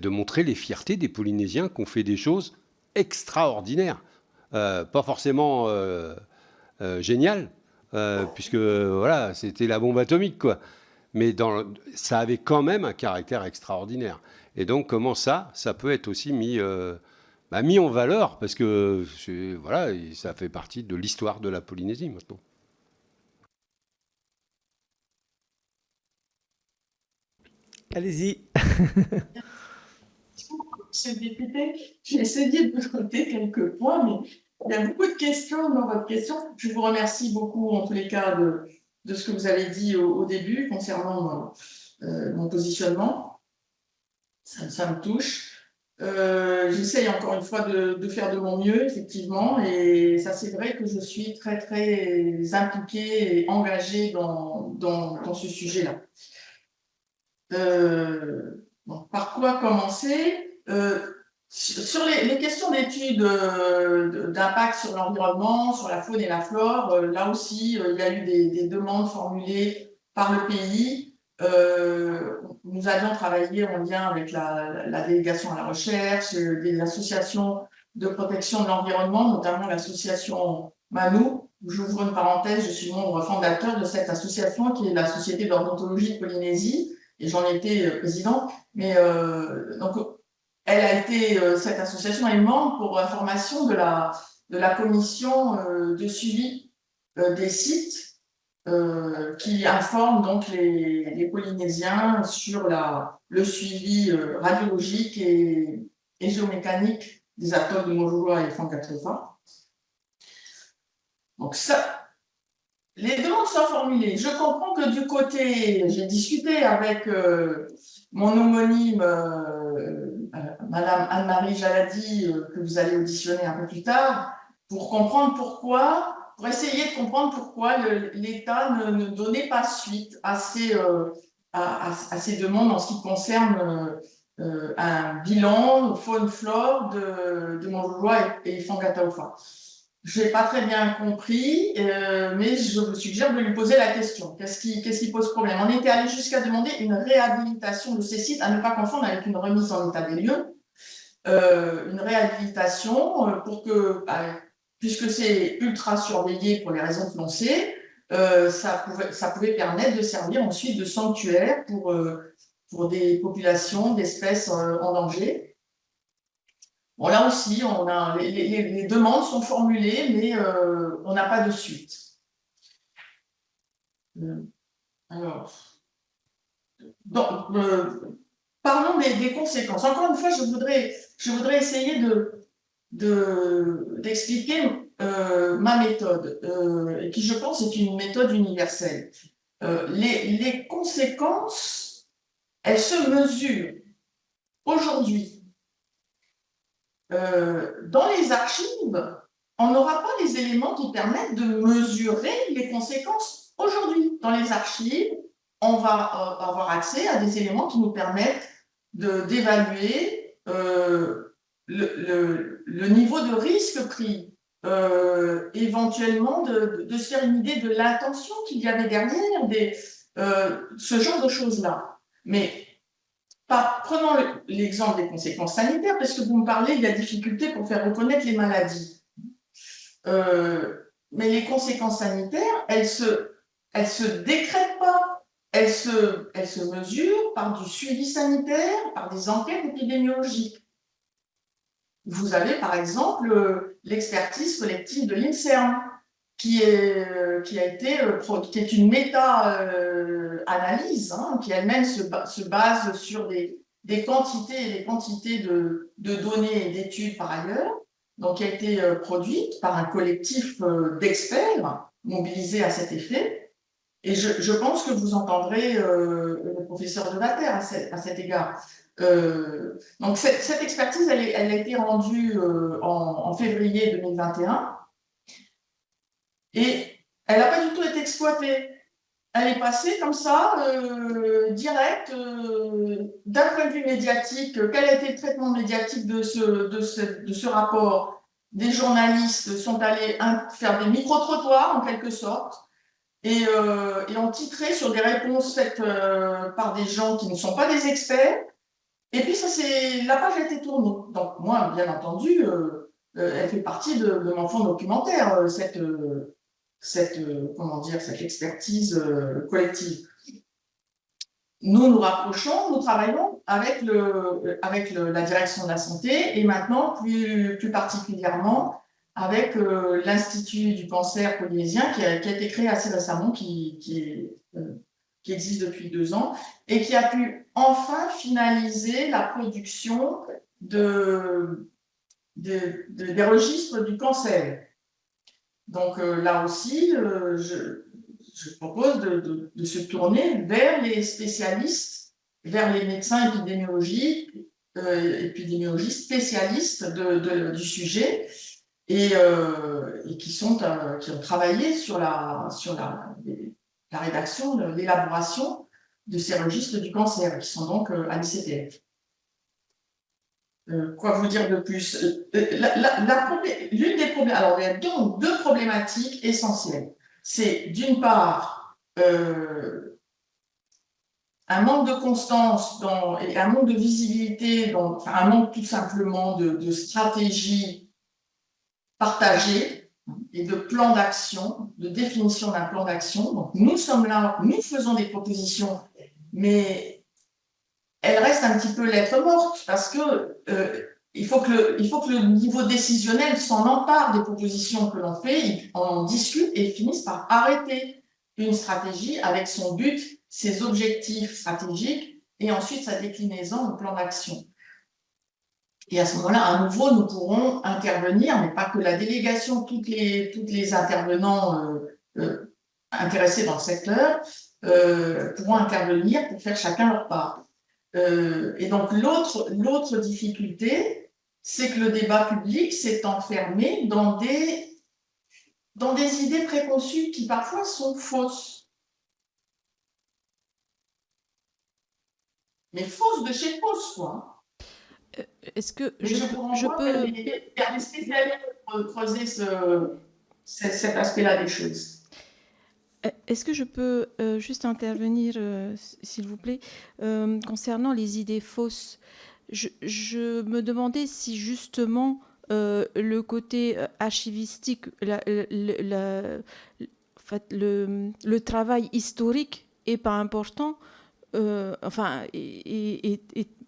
montrer les fiertés des Polynésiens qui ont fait des choses extraordinaires, pas forcément géniales, puisque voilà, c'était la bombe atomique, quoi. Mais ça avait quand même un caractère extraordinaire. Et donc, comment ça peut être aussi mis en valeur, parce que voilà, ça fait partie de l'histoire de la Polynésie maintenant. Allez-y. Monsieur le député, j'ai essayé de noter quelques points, mais il y a beaucoup de questions dans votre question. Je vous remercie beaucoup, en tous les cas, de ce que vous avez dit au début concernant mon positionnement. Ça me touche. J'essaye encore une fois de faire de mon mieux, effectivement, et ça, c'est vrai que je suis très, très impliquée et engagée dans ce sujet-là. Bon, par quoi commencer? Sur les questions d'études d'impact sur l'environnement, sur la faune et la flore, là aussi, il y a eu des demandes formulées par le pays. Nous avions travaillé en lien avec la délégation à la recherche, des associations de protection de l'environnement, notamment l'association Manou. J'ouvre une parenthèse, je suis membre fondateur de cette association qui est la Société d'ornithologie de Polynésie, et j'en étais présidente. Mais donc, cette association est membre pour information de la commission de suivi des sites qui informe donc les Polynésiens sur le suivi radiologique et géomécanique des atolls de Moruroa et Whangataufa. Donc ça, les demandes sont formulées. Je comprends que du côté, j'ai discuté avec mon homonyme, Madame Anne-Marie Jaladi, que vous allez auditionner un peu plus tard, pour essayer de comprendre pourquoi l'État ne donnait pas suite à ces demandes en ce qui concerne un bilan faune-flore de Moruroa et Whangataufa. Je n'ai pas très bien compris, mais je vous suggère de lui poser la question. Qu'est-ce qui pose problème? On était allé jusqu'à demander une réhabilitation de ces sites, à ne pas confondre avec une remise en état des lieux. Une réhabilitation pour que, puisque c'est ultra surveillé pour les raisons que l'on sait, ça pouvait permettre de servir ensuite de sanctuaire pour des populations d'espèces en danger. Bon, là aussi, les demandes sont formulées, mais on n'a pas de suite. Alors, donc, parlons des conséquences. Encore une fois, je voudrais essayer d'expliquer ma méthode, qui, je pense, est une méthode universelle. Les conséquences, elles se mesurent aujourd'hui. Dans les archives, on n'aura pas les éléments qui permettent de mesurer les conséquences aujourd'hui. Dans les archives, on va avoir accès à des éléments qui nous permettent d'évaluer le niveau de risque pris, éventuellement de se faire une idée de l'intention qu'il y avait derrière ce genre de choses-là. Mais prenons l'exemple des conséquences sanitaires, parce que vous me parlez de la difficulté pour faire reconnaître les maladies. Mais les conséquences sanitaires, elles se décrètent pas. Elles se mesurent par du suivi sanitaire, par des enquêtes épidémiologiques. vous avez par exemple l'expertise collective de l'INSERM, qui est une méta-analyse, qui elle-même se base sur des quantités et des quantités de données et d'études par ailleurs, donc qui a été produite par un collectif d'experts mobilisés à cet effet. Et je pense que vous entendrez le professeur Devater à cet égard. Donc cette expertise, elle a été rendue en février 2021 et elle n'a pas du tout été exploitée. Elle est passée comme ça, direct, d'un point de vue médiatique. Quel a été le traitement médiatique de ce rapport? Des journalistes sont allés faire des micro-trottoirs, en quelque sorte, et ont titré sur des réponses faites par des gens qui ne sont pas des experts. Et puis, la page a été tournée. Donc, moi, bien entendu, elle fait partie de mon fonds documentaire, cette expertise collective. Nous rapprochons, nous travaillons avec la direction de la santé et maintenant, plus particulièrement, avec l'Institut du cancer polynésien qui a été créé assez récemment, qui existe depuis 2 ans et qui a pu enfin finaliser la production des registres du cancer. Donc là aussi, je propose de se tourner vers les spécialistes, vers les médecins épidémiologistes spécialistes du sujet et qui ont travaillé sur la rédaction, l'élaboration de ces registres du cancer, qui sont donc à l'ICTF. Quoi vous dire de plus? L'une des problèmes, alors il y a donc 2 problématiques essentielles. C'est d'une part un manque de constance et un manque de visibilité, un manque tout simplement de stratégie partagée et de plan d'action, de définition d'un plan d'action. Donc nous sommes là, nous faisons des propositions, mais elle reste un petit peu lettre morte parce que il faut que le niveau décisionnel s'en empare des propositions que l'on fait, on en discute et finisse par arrêter une stratégie avec son but, ses objectifs stratégiques et ensuite sa déclinaison au plan d'action. Et à ce moment-là, à nouveau, nous pourrons intervenir, mais pas que la délégation, toutes les intervenants intéressés dans le secteur pourront intervenir pour faire chacun leur part. Et donc, l'autre difficulté, c'est que le débat public s'est enfermé dans des idées préconçues qui parfois sont fausses. Mais fausses de chez fausses, quoi. Est-ce que je peux... Il y a des spécialistes pour creuser cet aspect-là des choses. Est-ce que je peux juste intervenir, s'il vous plaît, concernant les idées fausses? Je me demandais si justement le côté archivistique, le travail historique n'est pas important.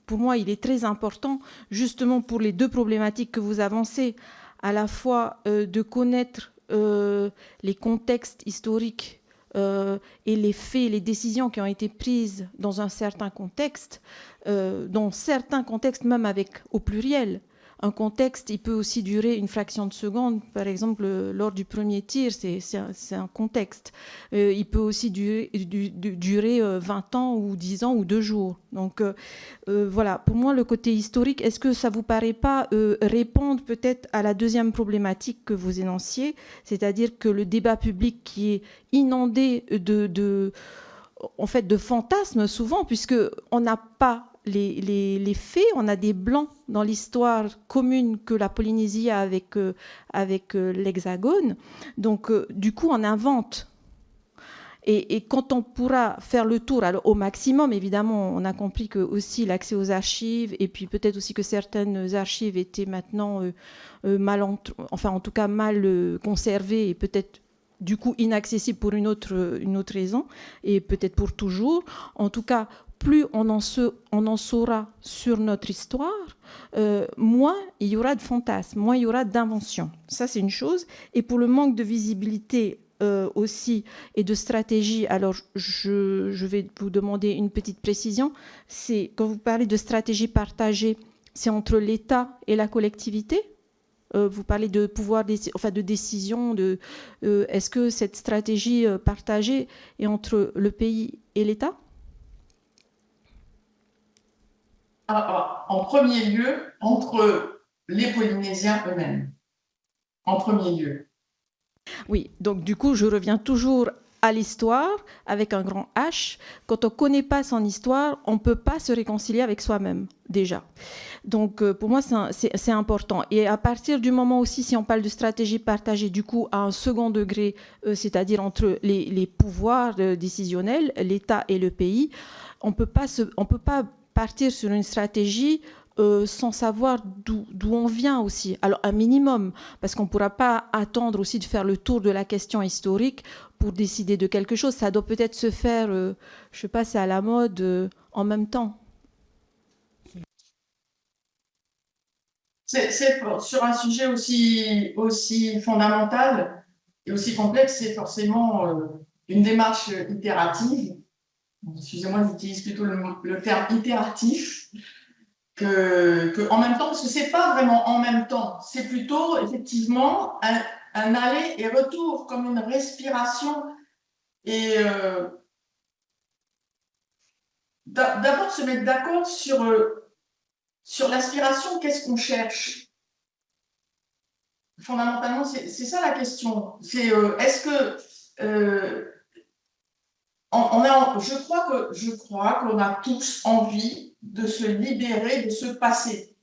Pour moi, il est très important, justement pour les 2 problématiques que vous avancez, à la fois de connaître les contextes historiques et les faits, les décisions qui ont été prises dans un certain contexte, dans certains contextes même au pluriel. Un contexte, il peut aussi durer une fraction de seconde. Par exemple, lors du premier tir, c'est un contexte. Il peut aussi durer 20 ans ou 10 ans ou 2 jours. Donc voilà, pour moi, le côté historique, est-ce que ça ne vous paraît pas répondre peut-être à la 2e problématique que vous énonciez, c'est-à-dire que le débat public qui est inondé de fantasmes souvent, puisqu'on n'a pas les faits, on a des blancs dans l'histoire commune que la Polynésie a avec l'Hexagone. Donc, du coup, on invente. Et quand on pourra faire le tour, alors au maximum, évidemment, on a compris que aussi l'accès aux archives, et puis peut-être aussi que certaines archives étaient maintenant mal conservées et peut-être du coup inaccessibles pour une autre raison, et peut-être pour toujours. En tout cas, plus on en saura sur notre histoire, moins il y aura de fantasmes, moins il y aura d'inventions. Ça, c'est une chose. Et pour le manque de visibilité aussi et de stratégie, alors je vais vous demander une petite précision. C'est quand vous parlez de stratégie partagée, c'est entre l'État et la collectivité? Vous parlez de pouvoir, de décision. Est-ce que cette stratégie partagée est entre le pays et l'État? En premier lieu, entre les Polynésiens eux-mêmes. En premier lieu. Oui, donc du coup, je reviens toujours à l'histoire avec un grand H. Quand on ne connaît pas son histoire, on ne peut pas se réconcilier avec soi-même, déjà. Donc pour moi, c'est important. Et à partir du moment aussi, si on parle de stratégie partagée, du coup, à un second degré, c'est-à-dire entre les pouvoirs décisionnels, l'État et le pays, on peut pas partir sur une stratégie sans savoir d'où on vient aussi. Alors un minimum, parce qu'on ne pourra pas attendre aussi de faire le tour de la question historique pour décider de quelque chose. Ça doit peut-être se faire, je ne sais pas, c'est à la mode en même temps. C'est sur un sujet aussi fondamental et aussi complexe, c'est forcément une démarche itérative. Excusez-moi, j'utilise plutôt le terme itératif que en même temps, parce que c'est pas vraiment en même temps, c'est plutôt effectivement un aller et retour, comme une respiration. Et d'abord se mettre d'accord sur l'aspiration, qu'est-ce qu'on cherche? Fondamentalement, c'est ça la question. C'est est-ce que je crois qu'on a tous envie de se libérer de ce passé.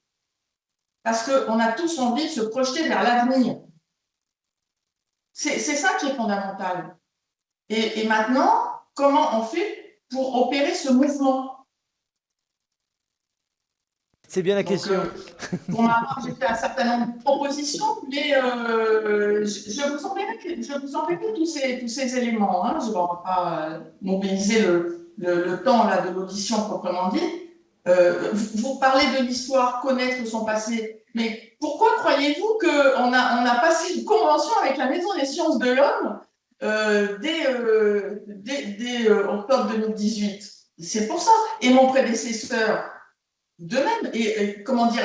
Parce qu'on a tous envie de se projeter vers l'avenir. C'est ça qui est fondamental. Et maintenant, comment on fait pour opérer ce mouvement? C'est bien la question. Pour ma part, j'ai fait un certain nombre de propositions, mais je vous enverrai tous ces éléments. Hein. Je ne vais pas mobiliser le temps là, de l'audition proprement dit. Vous parlez de l'histoire, connaître son passé, mais pourquoi croyez-vous qu'on a passé une convention avec la Maison des sciences de l'homme dès octobre 2018? C'est pour ça. Et mon prédécesseur, de même, et comment dire,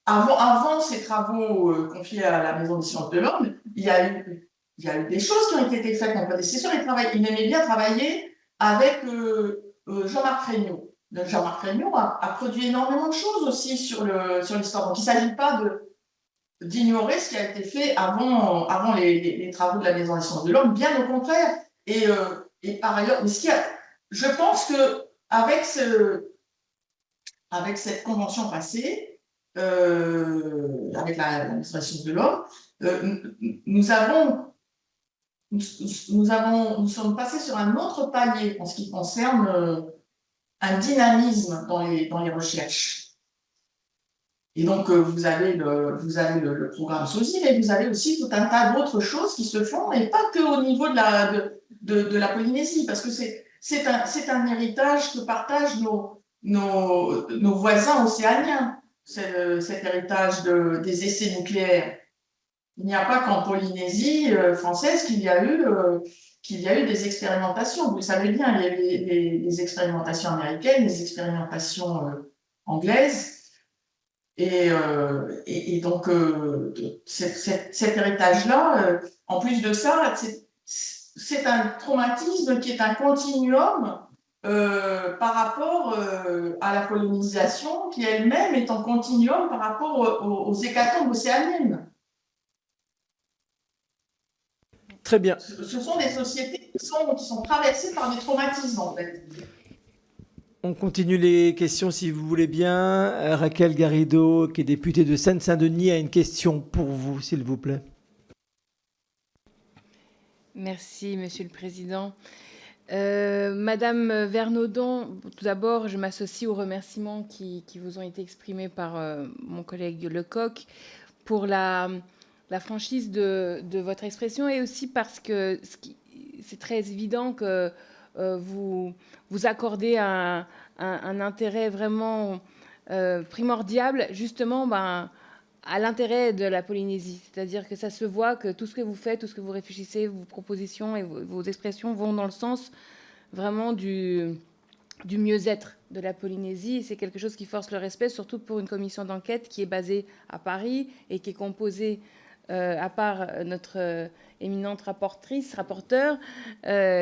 avant ces travaux confiés à la Maison des sciences de l'homme, il y a eu des choses qui ont été faites. Mon prédécesseur, il aimait bien travailler avec Jean-Marc Fregnault. Jean-Marc Fregnault a produit énormément de choses aussi sur l'histoire. Donc, il ne s'agit pas d'ignorer ce qui a été fait avant les travaux de la Maison des sciences de l'homme, bien au contraire. Et par ailleurs, mais je pense qu'avec avec cette convention passée, avec l'administration de l'homme, nous sommes passés sur un autre palier en ce qui concerne un dynamisme dans les recherches. Et donc, vous avez le programme SOSI, mais vous avez aussi tout un tas d'autres choses qui se font, et pas qu'au niveau de la Polynésie, parce que c'est un héritage que partagent nos voisins océaniens, cet héritage des essais nucléaires. Il n'y a pas qu'en Polynésie française qu'il y a eu des expérimentations. Vous le savez bien, il y a eu des expérimentations américaines, des expérimentations anglaises. Et donc, cet héritage-là, en plus de ça, c'est un traumatisme qui est un continuum par rapport à la colonisation, qui elle-même est en continuum par rapport aux hécatombes océaniennes. Très bien. Ce sont des sociétés qui sont traversées par des traumatismes, en fait. On continue les questions si vous voulez bien. Raquel Garrido, qui est députée de Seine-Saint-Denis, a une question pour vous, s'il vous plaît. Merci, Monsieur le Président. Madame Vernodon, tout d'abord, je m'associe aux remerciements qui vous ont été exprimés par mon collègue Lecoq pour la franchise de votre expression, et aussi parce que c'est très évident que vous accordez un intérêt vraiment primordial, justement, à l'intérêt de la Polynésie. C'est-à-dire que ça se voit que tout ce que vous faites, tout ce que vous réfléchissez, vos propositions et vos expressions vont dans le sens vraiment du mieux-être de la Polynésie. Et c'est quelque chose qui force le respect, surtout pour une commission d'enquête qui est basée à Paris et qui est composée, à part notre éminente rapporteur,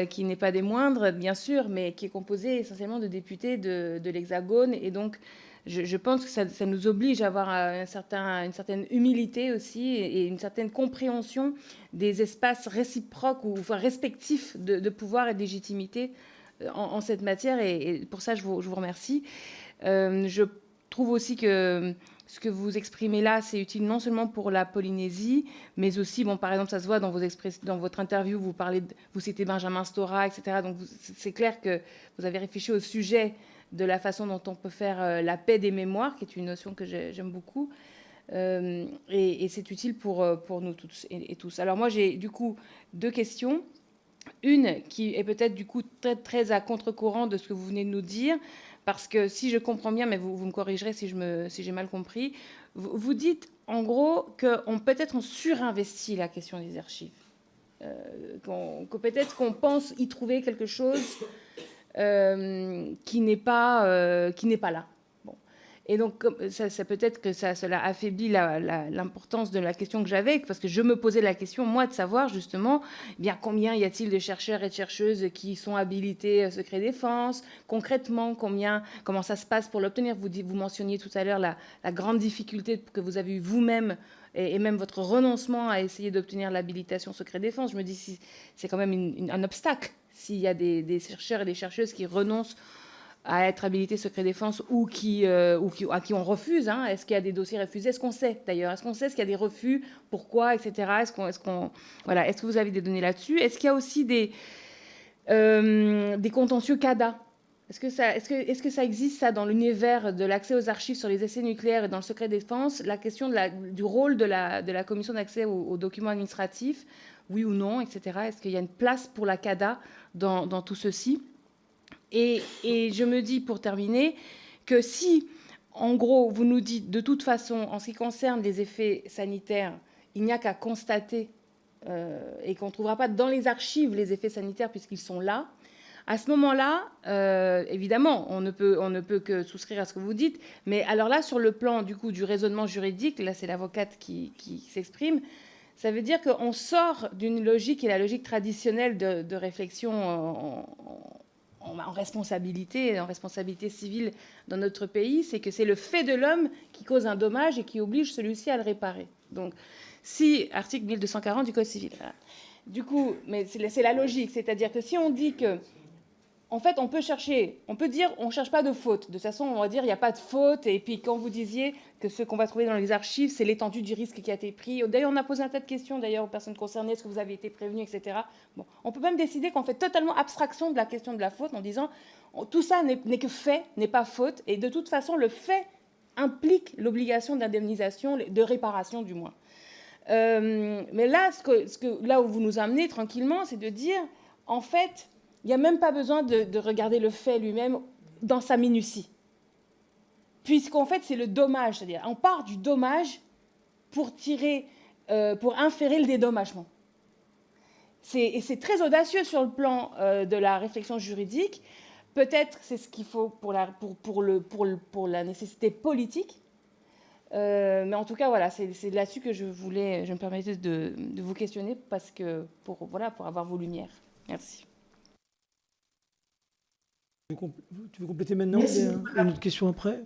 qui n'est pas des moindres, bien sûr, mais qui est composée essentiellement de députés de l'Hexagone. Et donc, je pense que ça nous oblige à avoir une certaine humilité aussi et une certaine compréhension des espaces réciproques ou enfin, respectifs de pouvoir et de légitimité en cette matière. Et pour ça, je vous remercie. Je trouve aussi que ce que vous exprimez là, c'est utile non seulement pour la Polynésie, mais aussi, par exemple, ça se voit dans votre interview, vous citez Benjamin Stora, etc. Donc, c'est clair que vous avez réfléchi au sujet de la façon dont on peut faire la paix des mémoires, qui est une notion que j'aime beaucoup. Et c'est utile pour nous toutes et tous. Alors moi, j'ai du coup 2 questions. Une qui est peut-être du coup très, très à contre-courant de ce que vous venez de nous dire, parce que si je comprends bien, mais vous me corrigerez si j'ai mal compris, vous dites en gros que peut-être on surinvestit la question des archives, que peut-être qu'on pense y trouver quelque chose qui n'est pas là. Bon. Et donc, ça peut-être que cela affaiblit l'importance de la question que j'avais, parce que je me posais la question, moi, de savoir justement bien combien y a-t-il de chercheurs et de chercheuses qui sont habilités secret défense, concrètement, comment ça se passe pour l'obtenir. Vous mentionniez tout à l'heure la grande difficulté que vous avez eue vous-même et même votre renoncement à essayer d'obtenir l'habilitation secret défense. Je me dis, c'est quand même un obstacle s'il y a des chercheurs et des chercheuses qui renoncent à être habilités secret défense ou à qui on refuse. Est-ce qu'il y a des dossiers refusés? Est-ce qu'on sait d'ailleurs? Est-ce qu'on sait s'il y a des refus? Pourquoi? Etc. Est-ce que vous avez des données là-dessus? Est-ce qu'il y a aussi des contentieux CADA? Est-ce que ça existe, ça, dans l'univers de l'accès aux archives sur les essais nucléaires et dans le secret défense, la question du rôle de la commission d'accès aux documents administratifs, oui ou non, etc. Est-ce qu'il y a une place pour la CADA dans tout ceci? Et je me dis, pour terminer, que si, en gros, vous nous dites, de toute façon, en ce qui concerne les effets sanitaires, il n'y a qu'à constater et qu'on ne trouvera pas dans les archives les effets sanitaires puisqu'ils sont là, à ce moment-là, évidemment, on ne peut que souscrire à ce que vous dites, mais alors là, sur le plan du raisonnement juridique, là c'est l'avocate qui s'exprime, ça veut dire qu'on sort d'une logique qui est la logique traditionnelle de réflexion en responsabilité civile dans notre pays, c'est que c'est le fait de l'homme qui cause un dommage et qui oblige celui-ci à le réparer. Donc, si, article 1240 du Code civil. Voilà. Du coup, mais c'est la logique, c'est-à-dire que si on dit que, en fait, on peut dire on ne cherche pas de faute. De toute façon, on va dire il n'y a pas de faute. Et puis, quand vous disiez que ce qu'on va trouver dans les archives, c'est l'étendue du risque qui a été pris. D'ailleurs, on a posé un tas de questions d'ailleurs aux personnes concernées. Est-ce que vous avez été prévenus, etc. Bon, on peut même décider qu'on fait totalement abstraction de la question de la faute en disant tout ça n'est que fait, n'est pas faute. Et de toute façon, le fait implique l'obligation d'indemnisation, de réparation du moins. Mais là, là où vous nous amenez tranquillement, c'est de dire, en fait, il n'y a même pas besoin de regarder le fait lui-même dans sa minutie. Puisqu'en fait, c'est le dommage. C'est-à-dire, on part du dommage pour inférer le dédommagement. Et c'est très audacieux sur le plan de la réflexion juridique. Peut-être c'est ce qu'il faut pour la nécessité politique. Mais en tout cas, voilà, c'est là-dessus que je me permettais de vous questionner pour avoir vos lumières. Merci. Tu veux compléter maintenant? Une autre question après?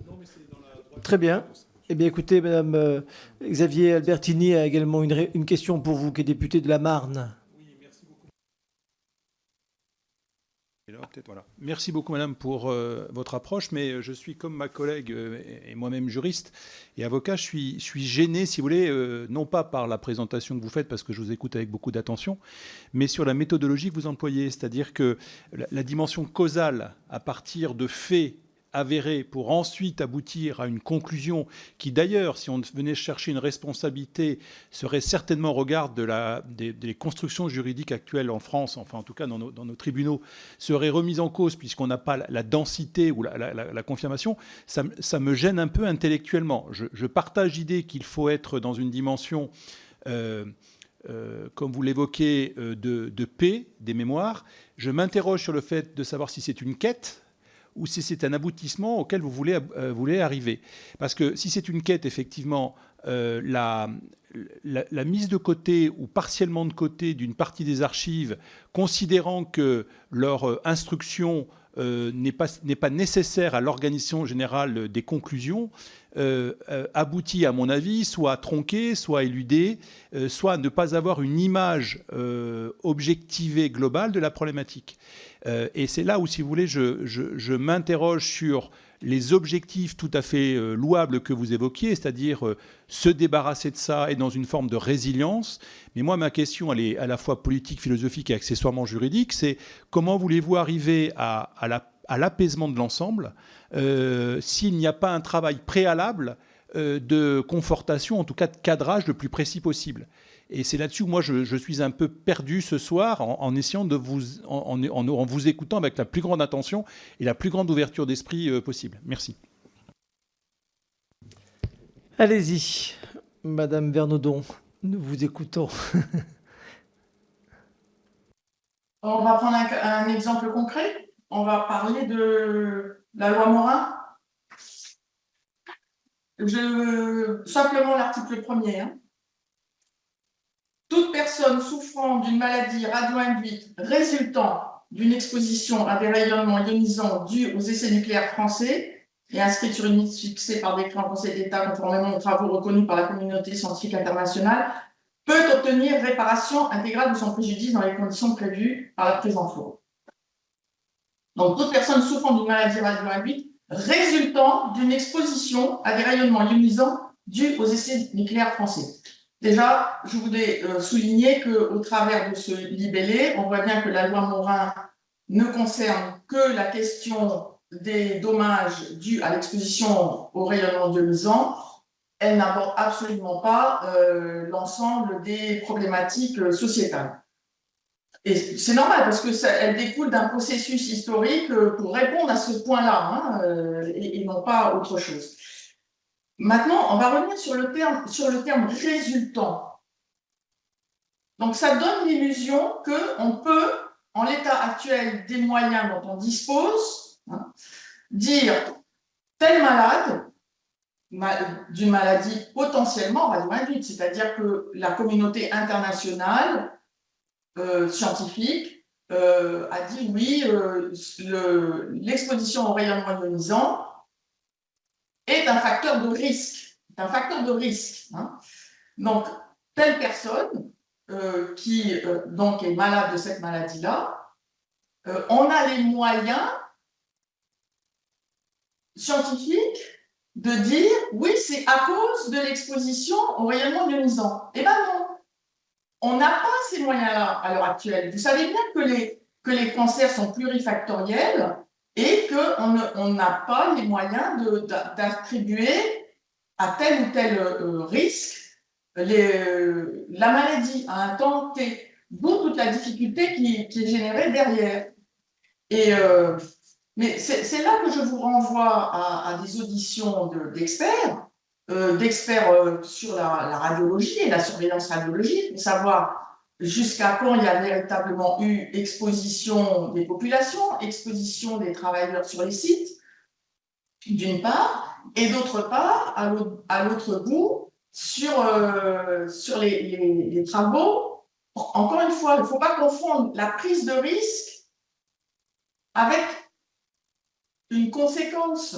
Très bien. Eh bien, écoutez, Madame Xavier Albertini a également une question pour vous, qui est député de la Marne. Oui, merci beaucoup. Voilà. Merci beaucoup, Madame, pour votre approche, mais je suis comme ma collègue et moi-même juriste et avocat, je suis gêné, si vous voulez, non pas par la présentation que vous faites, parce que je vous écoute avec beaucoup d'attention, mais sur la méthodologie que vous employez, c'est-à-dire que la dimension causale à partir de faits avérée pour ensuite aboutir à une conclusion qui, d'ailleurs, si on venait chercher une responsabilité, serait certainement au regard des constructions juridiques actuelles en France, enfin en tout cas dans nos tribunaux, serait remise en cause puisqu'on n'a pas la densité ou la confirmation, ça me gêne un peu intellectuellement. Je partage l'idée qu'il faut être dans une dimension, comme vous l'évoquez, de paix des mémoires. Je m'interroge sur le fait de savoir si c'est une quête ou si c'est un aboutissement auquel vous voulez arriver. Parce que si c'est une quête, effectivement, la mise de côté ou partiellement de côté d'une partie des archives, considérant que leur instruction n'est pas nécessaire à l'organisation générale des conclusions, aboutit, à mon avis, soit à tronquer, soit à éluder, soit à ne pas avoir une image objectivée globale de la problématique. Et c'est là où, si vous voulez, je m'interroge sur les objectifs tout à fait louables que vous évoquiez, c'est-à-dire se débarrasser de ça et dans une forme de résilience. Mais moi, ma question, elle est à la fois politique, philosophique et accessoirement juridique, c'est comment voulez-vous arriver à l'apaisement de l'ensemble s'il n'y a pas un travail préalable de confortation, en tout cas de cadrage le plus précis possible. Et c'est là-dessus où moi je suis un peu perdu ce soir en essayant de en vous écoutant avec la plus grande attention et la plus grande ouverture d'esprit possible. Merci. Allez-y, Madame Vernodon, nous vous écoutons. On va prendre un exemple concret. On va parler de la loi Morin. Simplement l'article 1er. Toute personne souffrant d'une maladie radio-induite résultant d'une exposition à des rayonnements ionisants dus aux essais nucléaires français et inscrite sur une liste fixée par décret en Conseil d'État conformément aux travaux reconnus par la communauté scientifique internationale peut obtenir réparation intégrale de son préjudice dans les conditions prévues par la présente loi. Donc, toute personne souffrant d'une maladie radio-induite résultant d'une exposition à des rayonnements ionisants dus aux essais nucléaires français. Déjà, je voudrais souligner qu'au travers de ce libellé, on voit bien que la loi Morin ne concerne que la question des dommages dus à l'exposition aux rayonnements ionisants. Elle n'aborde absolument pas l'ensemble des problématiques sociétales. Et c'est normal parce qu'elle découle d'un processus historique pour répondre à ce point-là, et non pas autre chose. Maintenant, on va revenir sur le terme résultant. Donc, ça donne l'illusion qu'on peut, en l'état actuel des moyens dont on dispose, dire tel malade d'une maladie potentiellement radio-induite, c'est-à-dire que la communauté internationale scientifique a dit oui, l'exposition aux rayonnements ionisants est un facteur de risque. Donc, telle personne qui donc est malade de cette maladie-là, on a les moyens scientifiques de dire oui, c'est à cause de l'exposition aux rayonnements ionisants. Eh bien non, on n'a pas ces moyens-là à l'heure actuelle. Vous savez bien que les cancers sont plurifactoriels et qu'on n'a pas les moyens d'attribuer à tel ou tel risque la maladie à un temps T. D'où toute la difficulté qui est générée derrière. Mais c'est là que je vous renvoie à des auditions d'experts, sur la radiologie et la surveillance radiologique, pour savoir jusqu'à quand il y a véritablement eu exposition des populations, exposition des travailleurs sur les sites, d'une part, et d'autre part, à l'autre bout, sur les travaux. Encore une fois, il ne faut pas confondre la prise de risque avec une conséquence.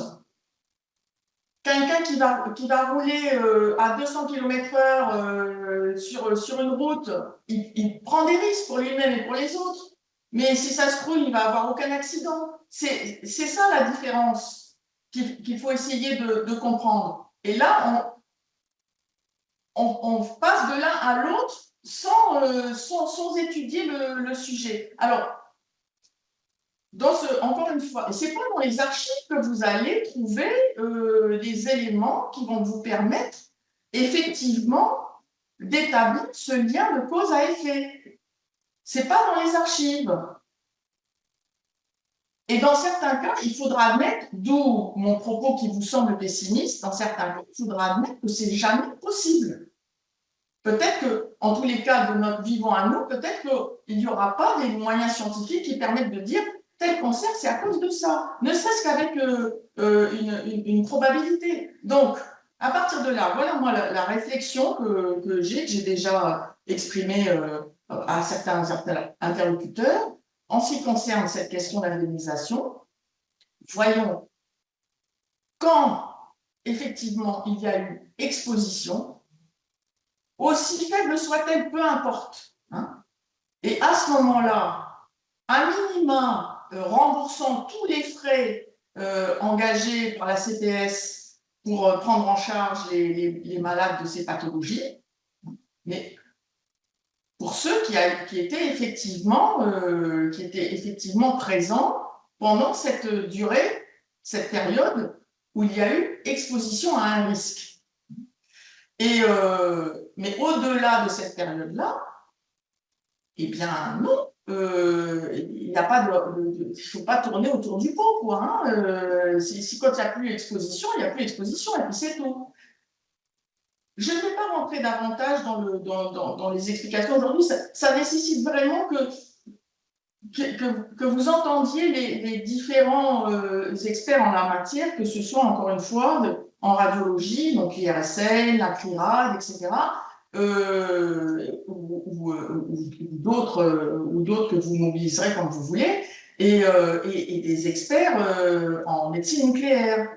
Quelqu'un qui va rouler à 200 km/h sur une route, il prend des risques pour lui-même et pour les autres. Mais si ça se trouve, il ne va avoir aucun accident. C'est ça la différence qu'il faut essayer de comprendre. Et là, on passe de l'un à l'autre sans étudier le sujet. Alors, encore une fois, et c'est pas dans les archives que vous allez trouver les éléments qui vont vous permettre effectivement d'établir ce lien de cause à effet. C'est pas dans les archives. Et dans certains cas, il faudra admettre, d'où mon propos qui vous semble pessimiste, dans certains cas, il faudra admettre que c'est jamais possible. Peut-être que, en tous les cas de notre vivant à nous, peut-être qu'il n'y aura pas des moyens scientifiques qui permettent de dire tel cancer, c'est à cause de ça, ne serait-ce qu'avec une probabilité. Donc, à partir de là, voilà moi la réflexion que j'ai déjà exprimée à certains interlocuteurs. En ce qui concerne cette question d'indemnisation, voyons, quand effectivement il y a eu exposition, aussi faible soit-elle, peu importe, hein, et à ce moment-là, à minima, remboursant tous les frais engagés par la CPS pour prendre en charge les malades de ces pathologies, mais pour ceux qui étaient effectivement présents pendant cette durée, cette période où il y a eu exposition à un risque. Mais au-delà de cette période-là, eh bien non, il ne faut pas tourner autour du pot, quoi. Hein. Si quand il n'y a plus exposition, il n'y a plus exposition, et puis c'est tout. Je ne vais pas rentrer davantage dans les explications aujourd'hui. Ça nécessite vraiment que vous entendiez les différents experts en la matière, que ce soit encore une fois en radiologie, donc l'IRSN, la CRIRAD, etc., ou d'autres que vous mobiliserez comme vous voulez, et des experts en médecine nucléaire.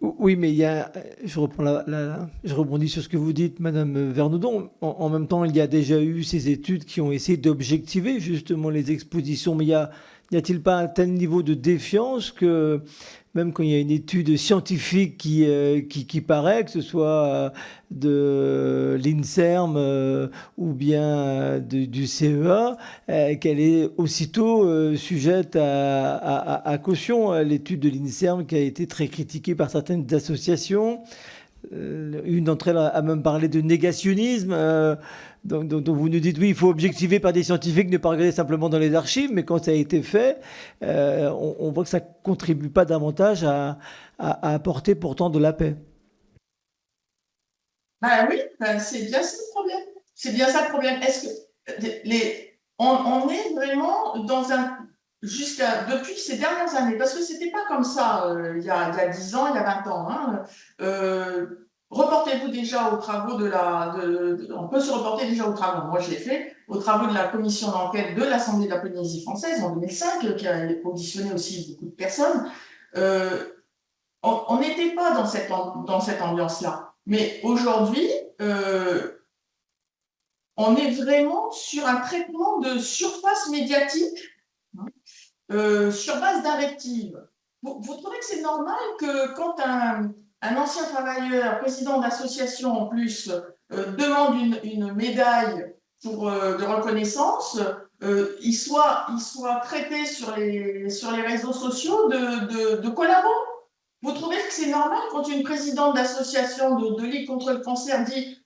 Oui, mais je rebondis sur ce que vous dites, Madame Vernoudon. En même temps, il y a déjà eu ces études qui ont essayé d'objectiver justement les expositions. Mais n'y a-t-il pas un tel niveau de défiance que même quand il y a une étude scientifique qui paraît, que ce soit de l'INSERM ou bien du CEA, qu'elle est aussitôt sujette à caution. L'étude de l'INSERM qui a été très critiquée par certaines associations. Une d'entre elles a même parlé de négationnisme. Donc vous nous dites, oui, il faut objectiver par des scientifiques, ne pas regarder simplement dans les archives, mais quand ça a été fait, on voit que ça ne contribue pas davantage à apporter pourtant de la paix. Ben oui, c'est bien ça le problème. C'est bien ça le problème. Est-ce que on est vraiment depuis ces dernières années, parce que c'était pas comme ça il y a 10 ans, il y a 20 ans. Hein, reportez-vous déjà aux travaux on peut se reporter déjà aux travaux. Moi, je l'ai fait aux travaux de la commission d'enquête de l'Assemblée de la Polynésie française en 2005, qui a auditionné aussi beaucoup de personnes. On n'était pas dans cette ambiance-là. Mais aujourd'hui, on est vraiment sur un traitement de surface médiatique sur base d'invectives. Vous trouvez que c'est normal que quand un ancien travailleur, président d'association en plus, demande une médaille de reconnaissance, il soit traité sur les réseaux sociaux de collabo? Vous trouvez que c'est normal quand une présidente d'association de Ligue contre le cancer dit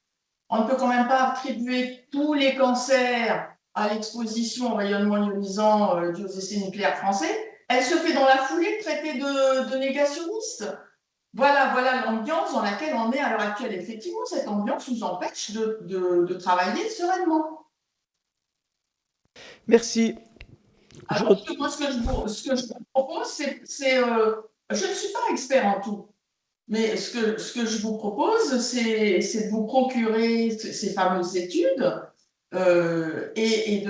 on ne peut quand même pas attribuer tous les cancers à l'exposition au rayonnement ionisant dû aux essais nucléaires français, elle se fait dans la foulée traiter de négationniste. Voilà l'ambiance dans laquelle on est à l'heure actuelle. Effectivement, cette ambiance nous empêche de travailler sereinement. Merci. Alors, moi, ce que je vous propose, c'est je ne suis pas expert en tout, mais ce que je vous propose, c'est de vous procurer ces fameuses études et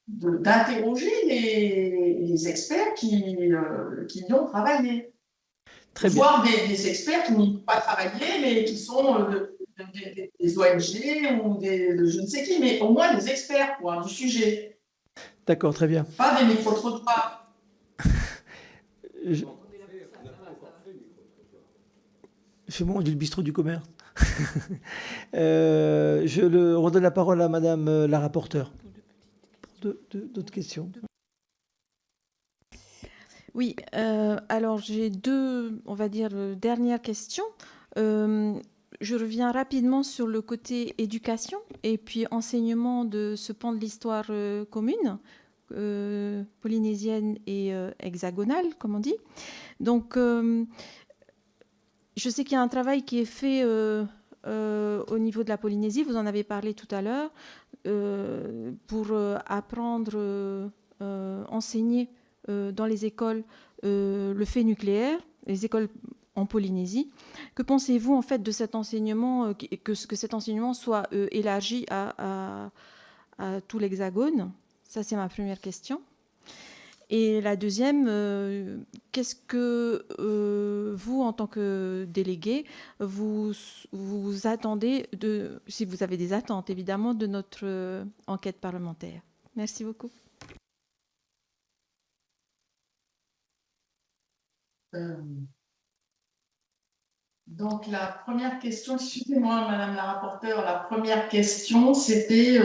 d'interroger les experts qui y ont travaillé. Très bien. Voire des experts qui n'y ont pas travaillé, mais qui sont des ONG ou je ne sais qui, mais au moins des experts du sujet. D'accord, très bien. Pas des micro-trottoirs. C'est bon, on dit le bistrot du commerce. Je redonne la parole à Madame la rapporteure. D'autres questions? Oui, alors j'ai deux, on va dire, dernières questions. Je reviens rapidement sur le côté éducation et puis enseignement de ce pan de l'histoire commune, polynésienne et hexagonale, comme on dit. Donc, je sais qu'il y a un travail qui est fait au niveau de la Polynésie, vous en avez parlé tout à l'heure, pour apprendre, enseigner dans les écoles le fait nucléaire, les écoles en Polynésie. Que pensez-vous en fait de cet enseignement, que cet enseignement soit élargi à tout l'Hexagone? Ça, c'est ma première question. Et la deuxième, qu'est-ce que vous, en tant que délégué, vous attendez, si vous avez des attentes évidemment, de notre enquête parlementaire? Merci beaucoup. Donc, la première question, excusez-moi, Madame la rapporteure, la première question, c'était...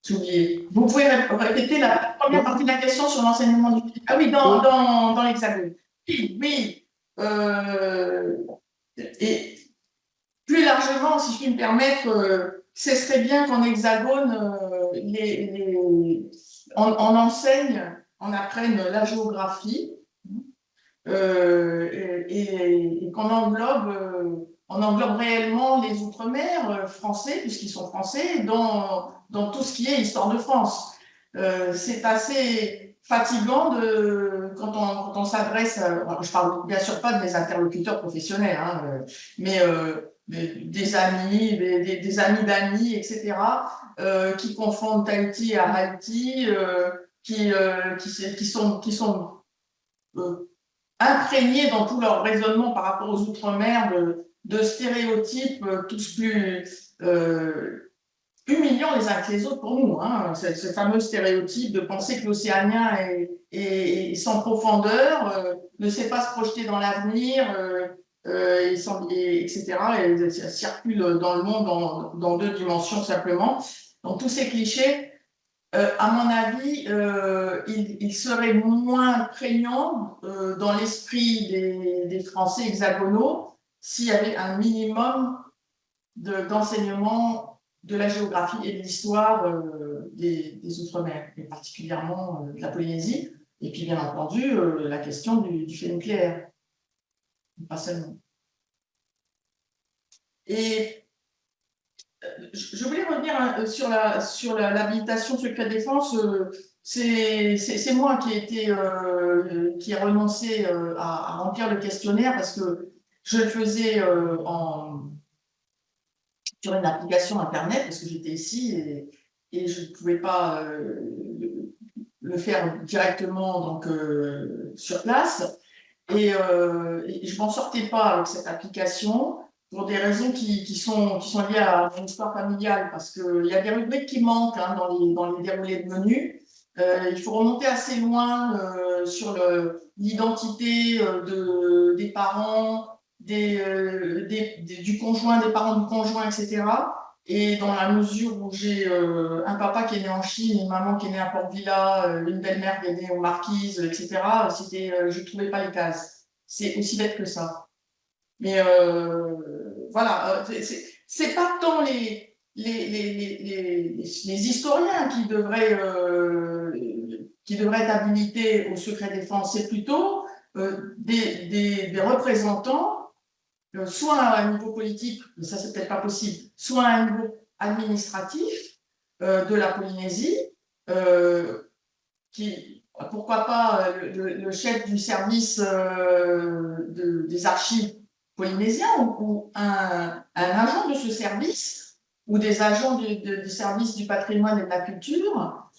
j'ai oublié. Vous pouvez répéter la première partie de la question sur l'enseignement du... Ah oui, dans l'Hexagone. Oui. Et plus largement, si je puis me permettre, ce serait bien qu'en Hexagone, on enseigne, on apprenne la géographie, et qu'on englobe réellement les Outre-mer français, puisqu'ils sont français, dans tout ce qui est histoire de France. C'est assez fatigant quand on s'adresse, je parle bien sûr pas de mes interlocuteurs professionnels, hein, mais des amis, des amis d'amis, etc., qui confondent Tahiti à Haïti, qui sont imprégnés dans tout leur raisonnement par rapport aux Outre-mer de stéréotypes tous plus humiliants les uns que les autres pour nous. Hein. Ce fameux stéréotype de penser que l'océanien est sans profondeur, ne sait pas se projeter dans l'avenir, etc. Et ça circule dans le monde dans deux dimensions simplement. Donc tous ces clichés, à mon avis, il serait moins prégnant dans l'esprit des Français hexagonaux s'il y avait un minimum d'enseignement de la géographie et de l'histoire des Outre-mer, et particulièrement de la Polynésie, et puis bien entendu la question du fait nucléaire, pas seulement. Et je voulais revenir sur l'habilitation secret défense. C'est moi qui ai renoncé à remplir le questionnaire parce que je le faisais sur une application Internet parce que j'étais ici et je ne pouvais pas le faire directement donc, sur place. Et je ne m'en sortais pas avec cette application pour des raisons qui sont liées à mon histoire familiale, parce qu'il y a des rubriques qui manquent hein, dans les déroulés de menu. Il faut remonter assez loin sur l'identité des parents, du conjoint, des parents du conjoint, etc. Et dans la mesure où j'ai un papa qui est né en Chine, une maman qui est née à Port Vila, une belle-mère qui est née aux Marquises, etc., je ne trouvais pas les cases. C'est aussi bête que ça. Mais voilà, c'est pas tant les historiens qui devraient être habilités au secret défense, c'est plutôt des représentants, soit à un niveau politique, mais ça c'est peut-être pas possible, soit à un niveau administratif de la Polynésie, pourquoi pas le chef du service des archives polynésiens ou un agent de ce service ou des agents du service du patrimoine et de la culture.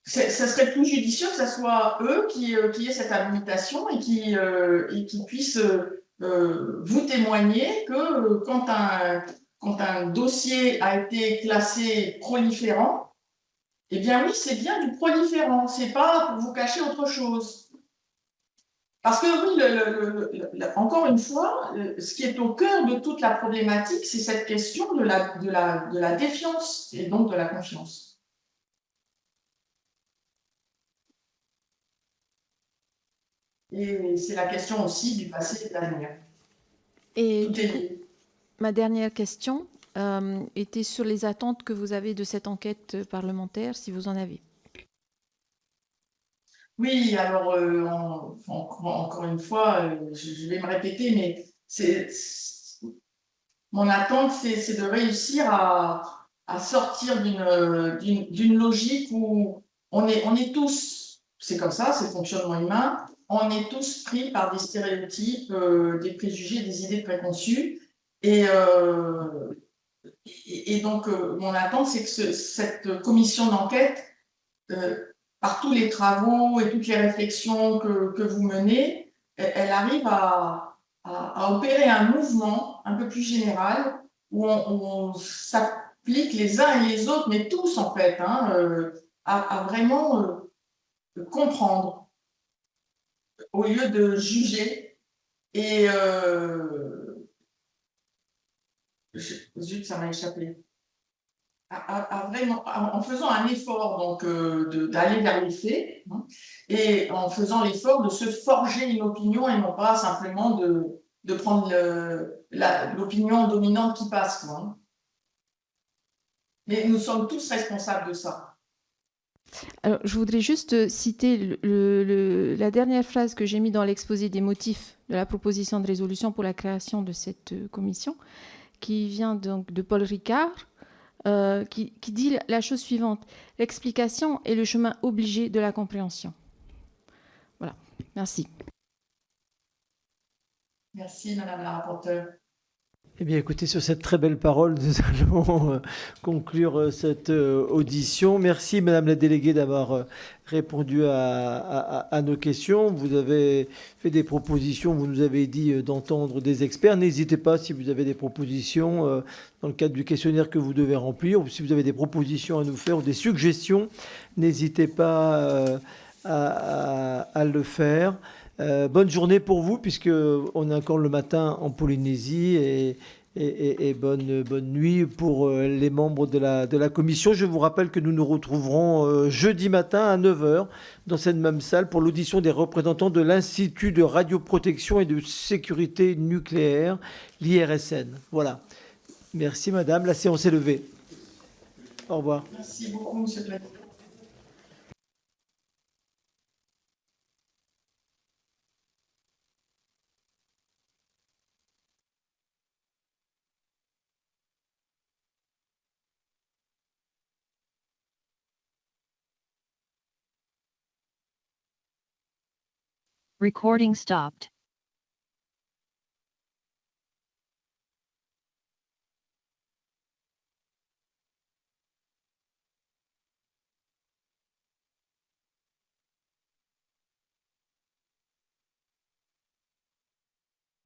Ça serait plus judicieux que ce soit eux qui aient cette habilitation et qui puissent vous témoigner que quand un dossier a été classé proliférant, eh bien oui, c'est bien du proliférant, c'est pas pour vous cacher autre chose. Parce que oui, encore une fois, ce qui est au cœur de toute la problématique, c'est cette question de la défiance et donc de la confiance. Et c'est la question aussi du passé et de l'avenir. Et Tout du est coup, lié. ma dernière question était sur les attentes que vous avez de cette enquête parlementaire, si vous en avez. Oui, alors encore une fois, je vais me répéter, mais mon attente, c'est de réussir à sortir d'une logique où on est tous, c'est comme ça, c'est le fonctionnement humain, on est tous pris par des stéréotypes, des préjugés, des idées préconçues. Et donc, mon attente, c'est que cette commission d'enquête, par tous les travaux et toutes les réflexions que vous menez, elle arrive à opérer un mouvement un peu plus général où on s'applique les uns et les autres, mais tous en fait, hein, à vraiment comprendre au lieu de juger. Et zut, ça m'a échappé. Vraiment, en faisant un effort donc d'aller vers les faits, hein, et en faisant l'effort de se forger une opinion et non pas simplement de prendre l'opinion dominante qui passe, quoi, hein. Mais nous sommes tous responsables de ça. Alors, je voudrais juste citer la dernière phrase que j'ai mise dans l'exposé des motifs de la proposition de résolution pour la création de cette commission, qui vient donc de Paul Ricard, qui dit la chose suivante: l'explication est le chemin obligé de la compréhension. Voilà, merci. Merci, Madame la rapporteure. Eh bien, écoutez, sur cette très belle parole, nous allons conclure cette audition. Merci, Madame la déléguée, d'avoir répondu à nos questions. Vous avez fait des propositions, vous nous avez dit d'entendre des experts. N'hésitez pas, si vous avez des propositions dans le cadre du questionnaire que vous devez remplir, ou si vous avez des propositions à nous faire ou des suggestions, n'hésitez pas à le faire. Bonne journée pour vous, puisqu'on est encore le matin en Polynésie, et bonne nuit pour les membres de la commission. Je vous rappelle que nous nous retrouverons jeudi matin à 9h dans cette même salle pour l'audition des représentants de l'Institut de radioprotection et de sécurité nucléaire, l'IRSN. Voilà. Merci, madame. La séance est levée. Au revoir. Merci beaucoup, Monsieur le Président. Recording stopped.